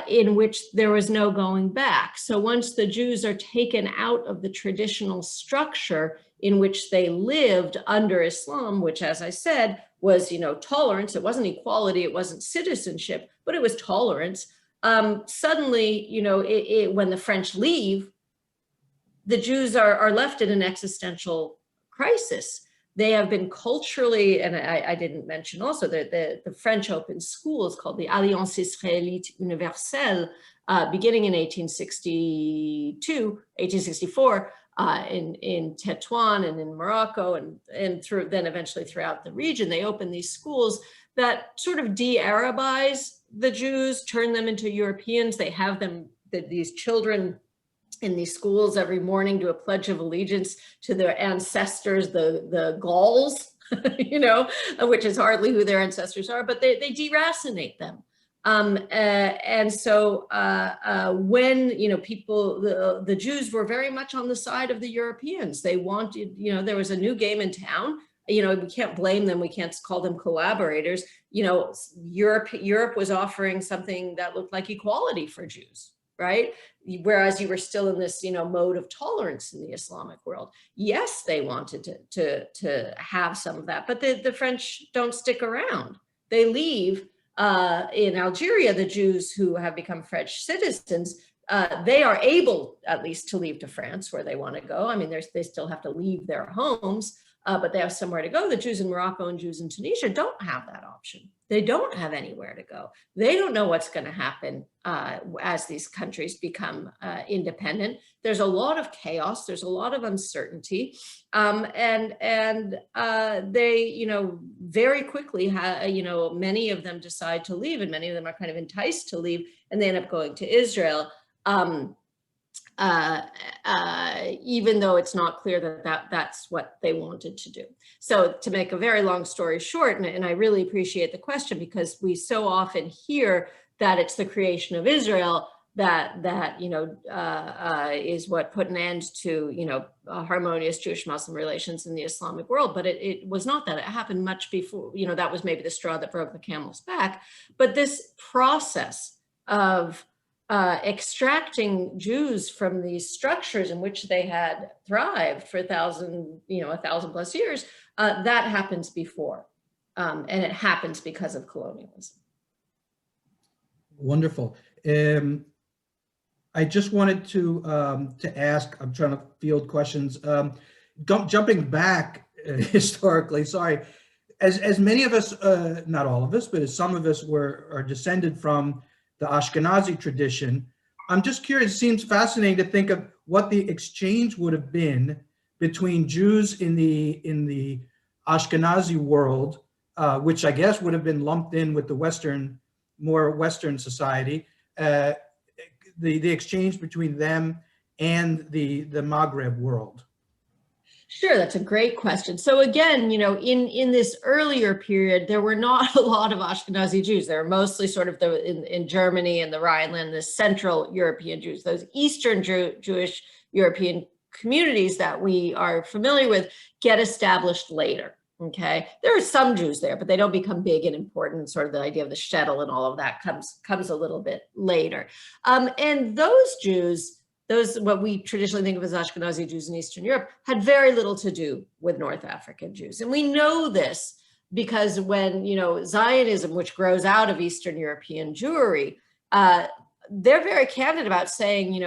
in which there was no going back. So once the Jews are taken out of the traditional structure in which they lived under Islam, which, as I said, was, tolerance, it wasn't equality, it wasn't citizenship, but it was tolerance. Suddenly, when the French leave, the Jews are left in an existential crisis. They have been culturally, and I didn't mention also the French opened schools called the Alliance Israélite Universelle, beginning in 1864, in Tétouan and in Morocco, and then eventually throughout the region. They opened these schools that sort of de-Arabize the Jews, turn them into Europeans. They have these children in these schools every morning do a pledge of allegiance to their ancestors, the Gauls, which is hardly who their ancestors are, but they deracinate them. And so when, the Jews were very much on the side of the Europeans. They wanted, there was a new game in town. We can't blame them. We can't call them collaborators. Europe was offering something that looked like equality for Jews, right? Whereas you were still in this, mode of tolerance in the Islamic world. Yes, they wanted to have some of that, but the French don't stick around. They leave. In Algeria, the Jews who have become French citizens they are able, at least, to leave to France where they want to go. I mean, they still have to leave their homes, but they have somewhere to go. The Jews in Morocco and Jews in Tunisia don't have that option. They don't have anywhere to go. They don't know what's going to happen as these countries become independent. There's a lot of chaos. There's a lot of uncertainty. And they, very quickly, many of them decide to leave, and many of them are kind of enticed to leave, and they end up going to Israel. Even though it's not clear that's what they wanted to do. So to make a very long story short, and I really appreciate the question, because we so often hear that it's the creation of Israel that is what put an end to harmonious Jewish-Muslim relations in the Islamic world, but it was not that. It happened much before. That was maybe the straw that broke the camel's back. But this process of extracting Jews from these structures in which they had thrived for 1,000+ years, that happens before, and it happens because of colonialism. Wonderful. I just wanted to ask. I'm trying to field questions. Jumping back historically, sorry. As many of us, not all of us, but as some of us are descended from the Ashkenazi tradition, I'm just curious. It seems fascinating to think of what the exchange would have been between Jews in the Ashkenazi world, which I guess would have been lumped in with the more Western society, the exchange between them and the Magreb world. Sure, that's a great question. So again, in this earlier period, there were not a lot of Ashkenazi Jews. There were mostly sort of in Germany and the Rhineland, the Central European Jews. Those Eastern Jewish European communities that we are familiar with get established later. Okay, there are some Jews there, but they don't become big and important. Sort of the idea of the shtetl and all of that comes a little bit later. And those Jews, what we traditionally think of as Ashkenazi Jews in Eastern Europe, had very little to do with North African Jews. And we know this because when, Zionism, which grows out of Eastern European Jewry, they're very candid about saying,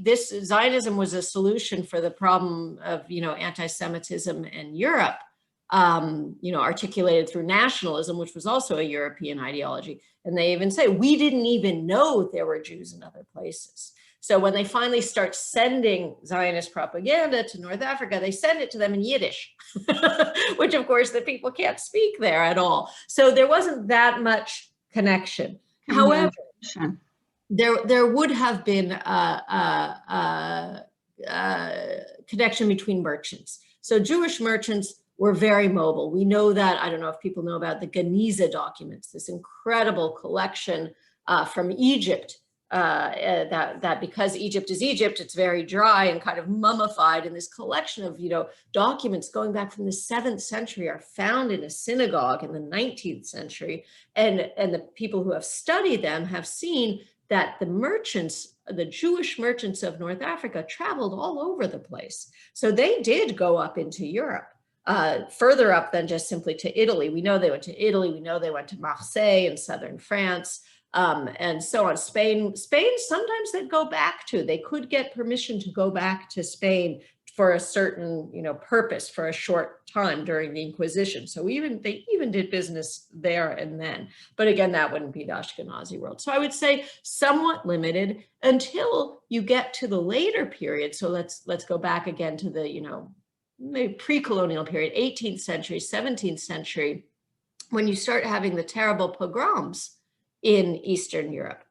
this Zionism was a solution for the problem of, anti-Semitism in Europe, articulated through nationalism, which was also a European ideology. And they even say, we didn't even know there were Jews in other places. So when they finally start sending Zionist propaganda to North Africa, they send it to them in Yiddish, which of course the people can't speak there at all. So there wasn't that much connection. However, there would have been a connection between merchants. So Jewish merchants were very mobile. We know that. I don't know if people know about the Geniza documents, this incredible collection from Egypt, that because Egypt is Egypt, it's very dry and kind of mummified. And this collection of documents going back from the 7th century are found in a synagogue in the 19th century. And the people who have studied them have seen that the merchants, the Jewish merchants of North Africa, traveled all over the place. So they did go up into Europe. Further up than just simply to Italy. We know they went to Italy. We know they went to Marseille in southern France, and so on. Spain, sometimes they'd go back to. They could get permission to go back to Spain for a certain, purpose for a short time during the Inquisition. So they even did business there and then. But again, that wouldn't be the Ashkenazi world. So I would say somewhat limited until you get to the later period. So let's go back again to the, maybe pre-colonial period, 18th century, 17th century, when you start having the terrible pogroms in Eastern Europe.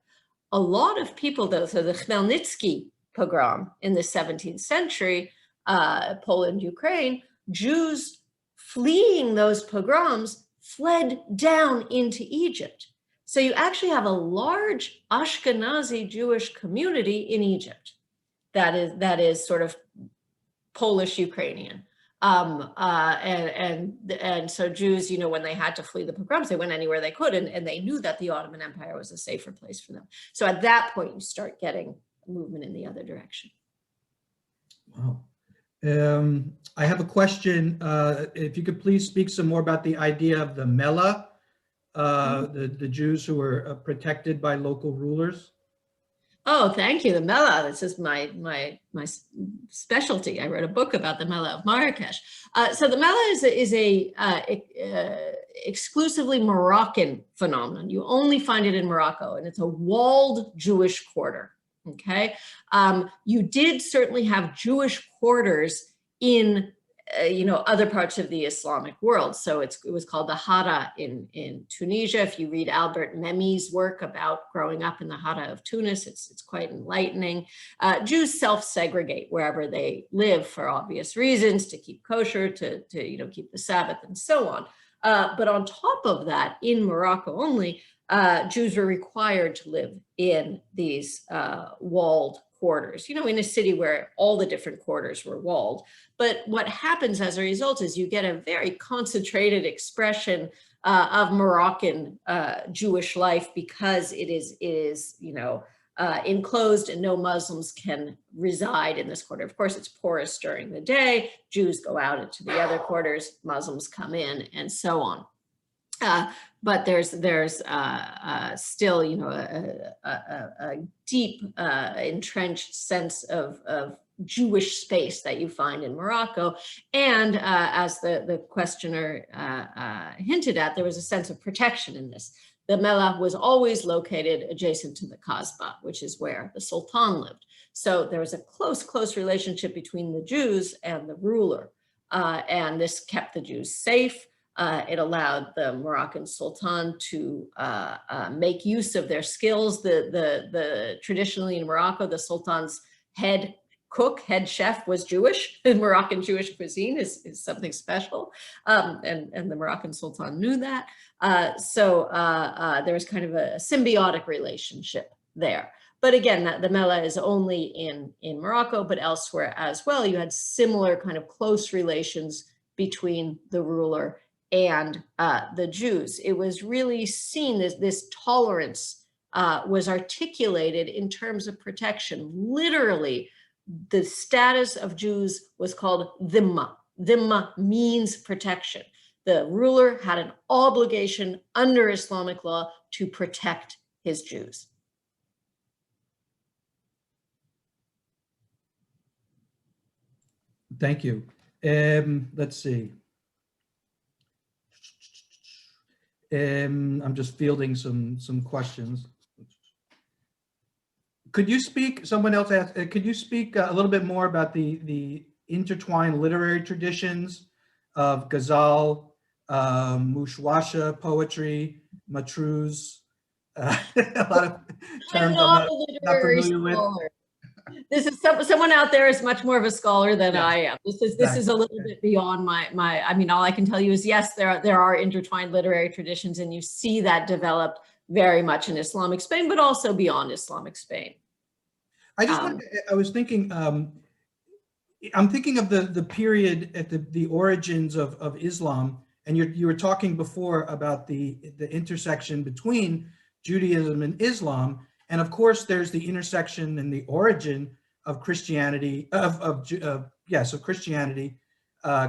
A lot of people, though, so the Khmelnytsky pogrom in the 17th century, Poland, Ukraine, Jews fleeing those pogroms fled down into Egypt. So you actually have a large Ashkenazi Jewish community in Egypt that is sort of Polish Ukrainian. And so Jews, when they had to flee the pogroms, they went anywhere they could, and they knew that the Ottoman Empire was a safer place for them. So at that point, you start getting movement in the other direction. Wow. I have a question. If you could please speak some more about the idea of the Mellah, the Jews who were protected by local rulers. Oh, thank you. The Mellah. This is my specialty. I wrote a book about the Mellah of Marrakesh. So the Mellah is a exclusively Moroccan phenomenon. You only find it in Morocco, and it's a walled Jewish quarter. Okay, you did certainly have Jewish quarters in other parts of the Islamic world. So it was called the Hara in Tunisia. If you read Albert Memmi's work about growing up in the Hara of Tunis, it's quite enlightening. Jews self-segregate wherever they live for obvious reasons, to keep kosher, to keep the Sabbath and so on. But on top of that, in Morocco only, Jews were required to live in these walled quarters, in a city where all the different quarters were walled. But what happens as a result is you get a very concentrated expression of Moroccan Jewish life, because it is enclosed and no Muslims can reside in this quarter. Of course, it's porous during the day. Jews go out into the other quarters, Muslims come in, and so on. But there's still, a deep entrenched sense of Jewish space that you find in Morocco. And as the questioner hinted at, there was a sense of protection in this. The Mellah was always located adjacent to the Kasbah, which is where the Sultan lived. So there was a close relationship between the Jews and the ruler. And this kept the Jews safe. It allowed the Moroccan Sultan to make use of their skills. Traditionally in Morocco, the Sultan's head chef was Jewish. Moroccan Jewish cuisine is something special, and the Moroccan Sultan knew that. So there was kind of a symbiotic relationship there. But again, the Mellah is only in Morocco, but elsewhere as well. You had similar kind of close relations between the ruler and the Jews. It was really seen as this tolerance was articulated in terms of protection. Literally, the status of Jews was called dhimma. Dhimma means protection. The ruler had an obligation under Islamic law to protect his Jews. Thank you. Let's see. I'm just fielding some questions. Could you speak, someone else asked, could you speak a little bit more about the intertwined literary traditions of Ghazal, Mushwasha poetry, Matruz, a lot of terms I'm not familiar with. This is someone out there is much more of a scholar than I am. This is a little bit beyond my. I mean, all I can tell you is yes, there are intertwined literary traditions, and you see that developed very much in Islamic Spain, but also beyond Islamic Spain. I just I was thinking. I'm thinking of the period at the origins of Islam, and you were talking before about the intersection between Judaism and Islam. And of course, there's the intersection and the origin of Christianity, of Christianity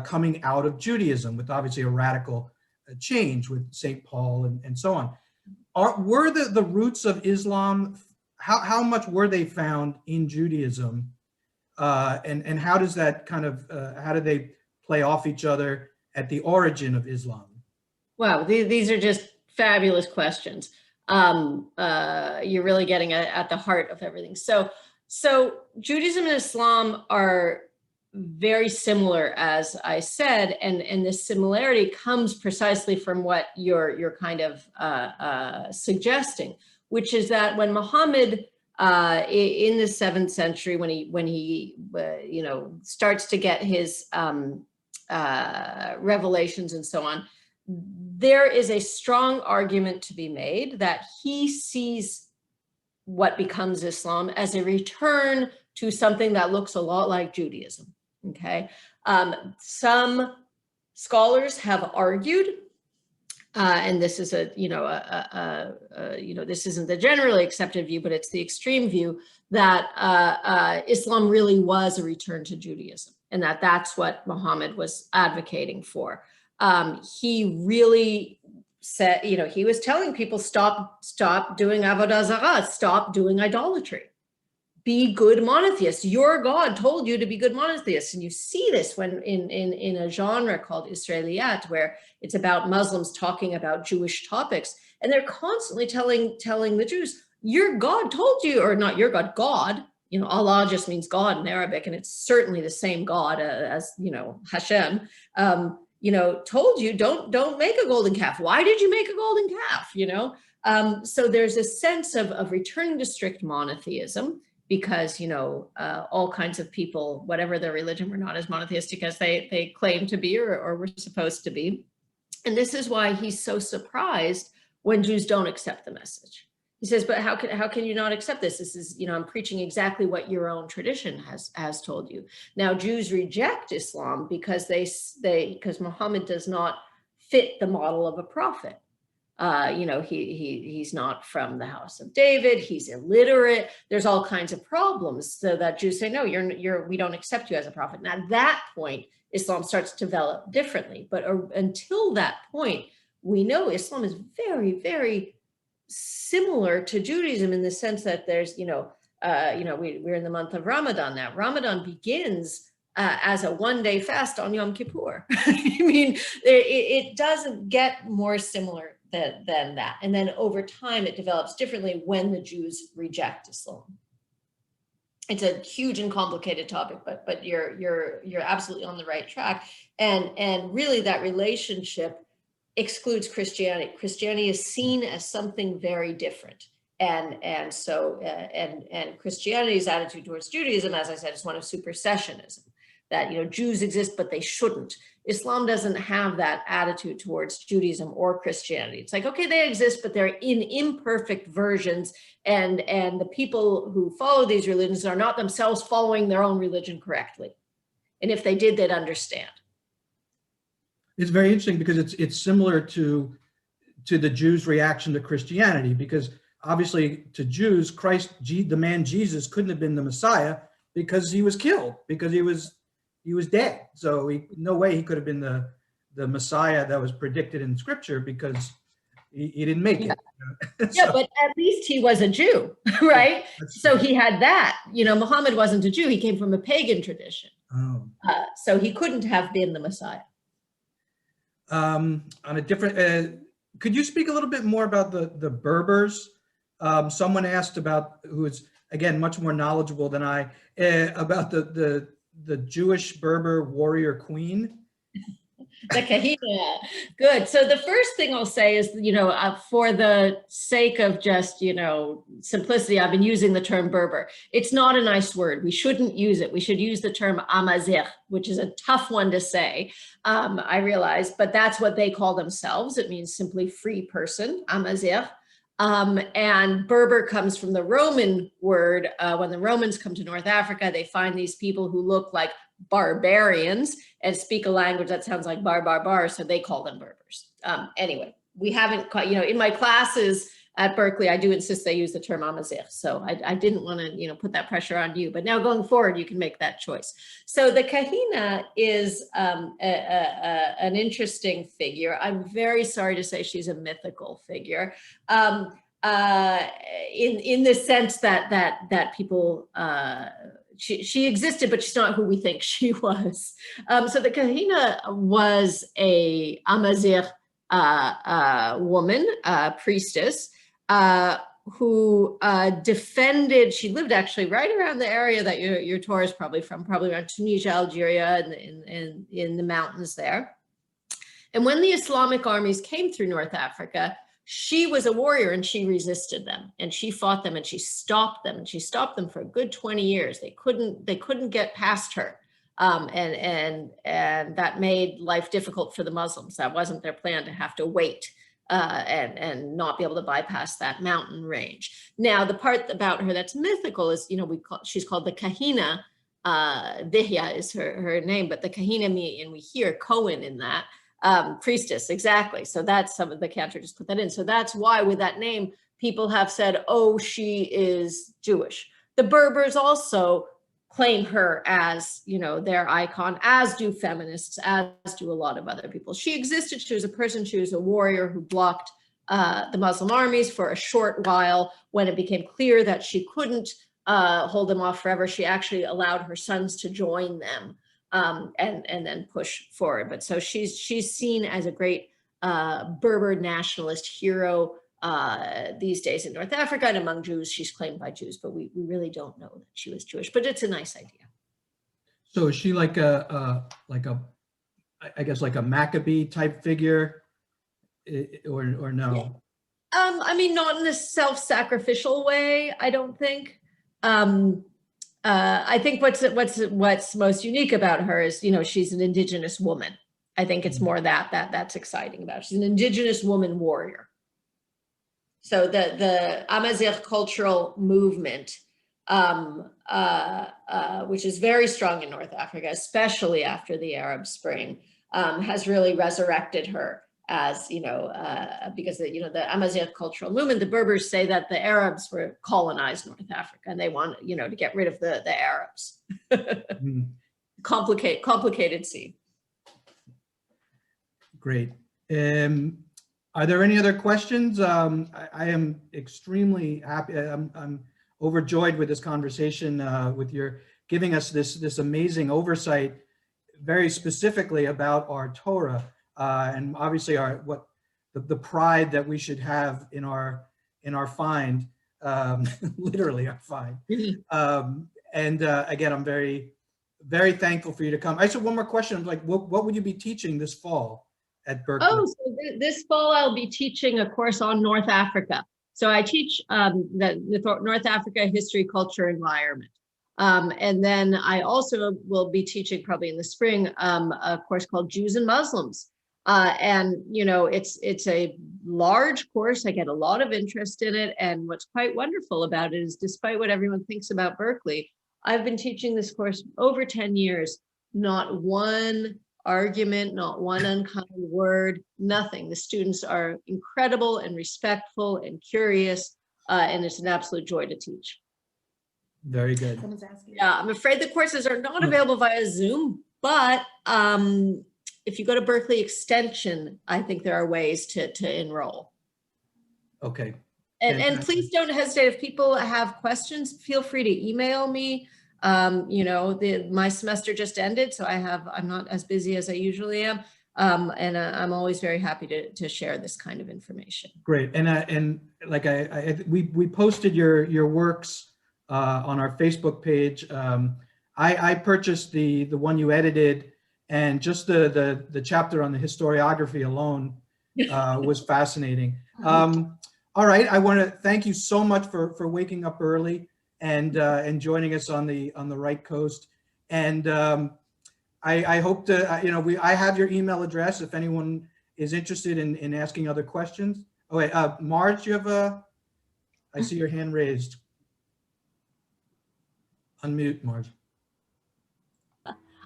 coming out of Judaism, with obviously a radical change with St. Paul and so on. Were the roots of Islam, how much were they found in Judaism? And how does that kind of, how do they play off each other at the origin of Islam? Wow, these are just fabulous questions. You're really getting at the heart of everything. So Judaism and Islam are very similar, as I said, and this similarity comes precisely from what you're kind of suggesting, which is that when Muhammad in the 7th century, when he starts to get his revelations and so on, there is a strong argument to be made that he sees what becomes Islam as a return to something that looks a lot like Judaism. Okay, some scholars have argued, and this is this isn't the generally accepted view, but it's the extreme view, that Islam really was a return to Judaism, and that's what Muhammad was advocating for. He really said, he was telling people, stop doing avodah zarah, stop doing idolatry. be good monotheists. Your God told you to be good monotheists. And you see this when in a genre called Israeliyat, where it's about Muslims talking about Jewish topics. And they're constantly telling the Jews, your God told you, or not your God, God, you know, Allah just means God in Arabic, and it's certainly the same God as, you know, Hashem, you know, told you, don't make a golden calf. Why did you make a golden calf? You know? So there's a sense of returning to strict monotheism, because, you know, all kinds of people, whatever their religion, were not as monotheistic as they claim to be or were supposed to be. And this is why he's so surprised when Jews don't accept the message. He says, but how can you not accept this? This is, you know, I'm preaching exactly what your own tradition has told you. Now, Jews reject Islam because because Muhammad does not fit the model of a prophet. You know, he's not from the house of David. He's illiterate. There's all kinds of problems, so that Jews say, no, we don't accept you as a prophet. And at that point, Islam starts to develop differently. But until that point, we know Islam is very, very similar to Judaism in the sense that there's, we're in the month of Ramadan now. Ramadan begins as a one-day fast on Yom Kippur. I mean, it doesn't get more similar than that. And then over time, it develops differently when the Jews reject Islam. It's a huge and complicated topic, but you're absolutely on the right track. And really, that relationship excludes Christianity. Christianity is seen as something very different. And so Christianity's attitude towards Judaism, as I said, is one of supersessionism, that, you know, Jews exist, but they shouldn't. Islam doesn't have that attitude towards Judaism or Christianity. It's like, okay, they exist, but they're in imperfect versions. And the people who follow these religions are not themselves following their own religion correctly. And if they did, they'd understand. It's very interesting because it's similar to the Jews' reaction to Christianity, because obviously to Jews, the man Jesus couldn't have been the Messiah because he was killed, because he was dead. So no way he could have been the Messiah that was predicted in Scripture, because he didn't make it. Yeah, but at least he was a Jew, right? So he had that. You know, Muhammad wasn't a Jew. He came from a pagan tradition. Oh. So he couldn't have been the Messiah. On a different, could you speak a little bit more about the Berbers? Someone asked about, who is again much more knowledgeable than I, about the Jewish Berber warrior queen. The kahina. Good. So the first thing I'll say is, you know, for the sake of just, you know, simplicity, I've been using the term Berber. It's not a nice word. We shouldn't use it. We should use the term Amazigh, which is a tough one to say, I realize, but that's what they call themselves. It means simply free person, Amazigh. And Berber comes from the Roman word. When the Romans come to North Africa, they find these people who look like barbarians and speak a language that sounds like bar, so they call them Berbers. Anyway, we haven't, you know, in my classes at Berkeley, I do insist they use the term Amazigh. So I didn't want to, you know, put that pressure on you, but now going forward, you can make that choice. So the kahina is an interesting figure. I'm very sorry to say she's a mythical figure. In the sense that people, she existed, but she's not who we think she was. So the kahina was a Amazigh woman, priestess, who defended, she lived actually right around the area that your Torah is probably from, probably around Tunisia, Algeria, and in the mountains there. And when the Islamic armies came through North Africa, she was a warrior and she resisted them, and she fought them, and she stopped them, and she stopped them for a good 20 years. They couldn't get past her. And that made life difficult for the Muslims. That wasn't their plan, to have to wait and not be able to bypass that mountain range. Now, the part about her that's mythical is, you know, she's called the kahina. Dihya is her name, but the kahina, and we hear Cohen in that. Priestess, exactly. So that's some of the cantor just put that in. So that's why with that name, people have said, oh, she is Jewish. The Berbers also claim her as, you know, their icon, as do feminists, as do a lot of other people. She existed. She was a person. She was a warrior who blocked the Muslim armies for a short while when it became clear that she couldn't hold them off forever. She actually allowed her sons to join them, and then push forward. But so she's seen as a great Berber nationalist hero these days in North Africa, and among Jews, she's claimed by Jews, but we really don't know that she was Jewish, but it's a nice idea. So is she like a I guess like a Maccabee type figure, or no? Yeah. I mean, not in a self-sacrificial way, I don't think. I think what's most unique about her is, she's an indigenous woman. I think it's more that's exciting about her. She's an indigenous woman warrior. So the Amazigh cultural movement, which is very strong in North Africa, especially after the Arab Spring, has really resurrected her as, because the Amazigh cultural movement, the Berbers say that the Arabs were colonized North Africa and they want, to get rid of the Arabs. Complicated scene. Great. Are there any other questions? I am extremely happy. I'm overjoyed with this conversation, with your giving us this amazing oversight, very specifically about our Torah, and obviously the pride that we should have in our find, literally our find. And again, I'm very, very thankful for you to come. I just have one more question. I'm like, what would you be teaching this fall at Berkeley? Oh, so this fall I'll be teaching a course on North Africa. So I teach the North Africa history, culture, environment. And then I also will be teaching probably in the spring a course called Jews and Muslims. And it's a large course. I get a lot of interest in it. And what's quite wonderful about it is, despite what everyone thinks about Berkeley, I've been teaching this course over 10 years, not one argument, not one unkind word, nothing. The students are incredible and respectful and curious, and it's an absolute joy to teach. Very good. Yeah, I'm afraid the courses are not available via Zoom, but if you go to Berkeley Extension, I think there are ways to enroll. Okay. And please don't hesitate. If people have questions, feel free to email me. My semester just ended, so I'm not as busy as I usually am. And I'm always very happy to share this kind of information. Great. And like we posted your works on our Facebook page. I purchased the one you edited, and just the chapter on the historiography alone was fascinating. All right, I want to thank you so much for waking up early and joining us on the right coast. And I hope to, I have your email address if anyone is interested in asking other questions. Oh wait, Marge, you have I see your hand raised. Unmute, Marge.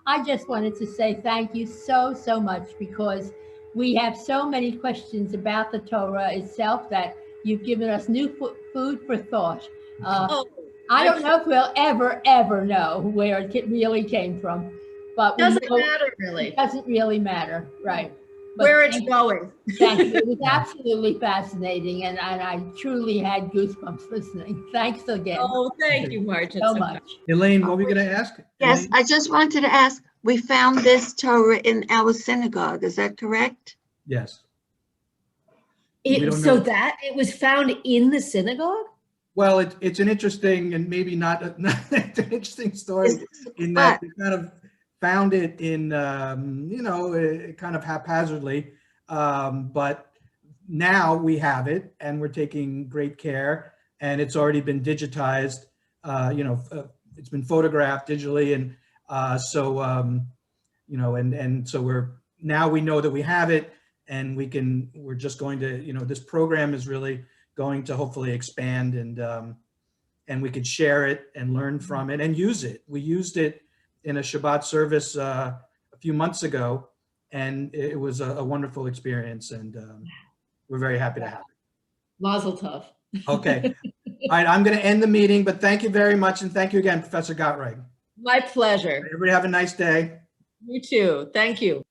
I just wanted to say thank you so much, because we have so many questions about the Torah itself that you've given us new food for thought. I don't know if we'll ever know where it really came from, but doesn't matter really. It doesn't really matter, right? But where it's going. Thank you. It was absolutely fascinating, and I truly had goosebumps listening. Thanks again. Oh, thank you, Marge. So much. Elaine, what were we going to ask? Yes, Elaine? I just wanted to ask, we found this Torah in our synagogue, is that correct? Yes. It was found in the synagogue? Well, it's an interesting and maybe not an interesting story in that we kind of found it in, kind of haphazardly, but now we have it and we're taking great care, and it's already been digitized, it's been photographed digitally, and so we know that we have it, and we're just going to, this program is really going to hopefully expand, and we could share it and learn from it and use it. We used it in a Shabbat service a few months ago, and it was a wonderful experience, and we're very happy to have it. Mazel tov. Okay. All right, I'm going to end the meeting, but thank you very much, and thank you again, Professor Gottreich. My pleasure. Everybody have a nice day. You too. Thank you.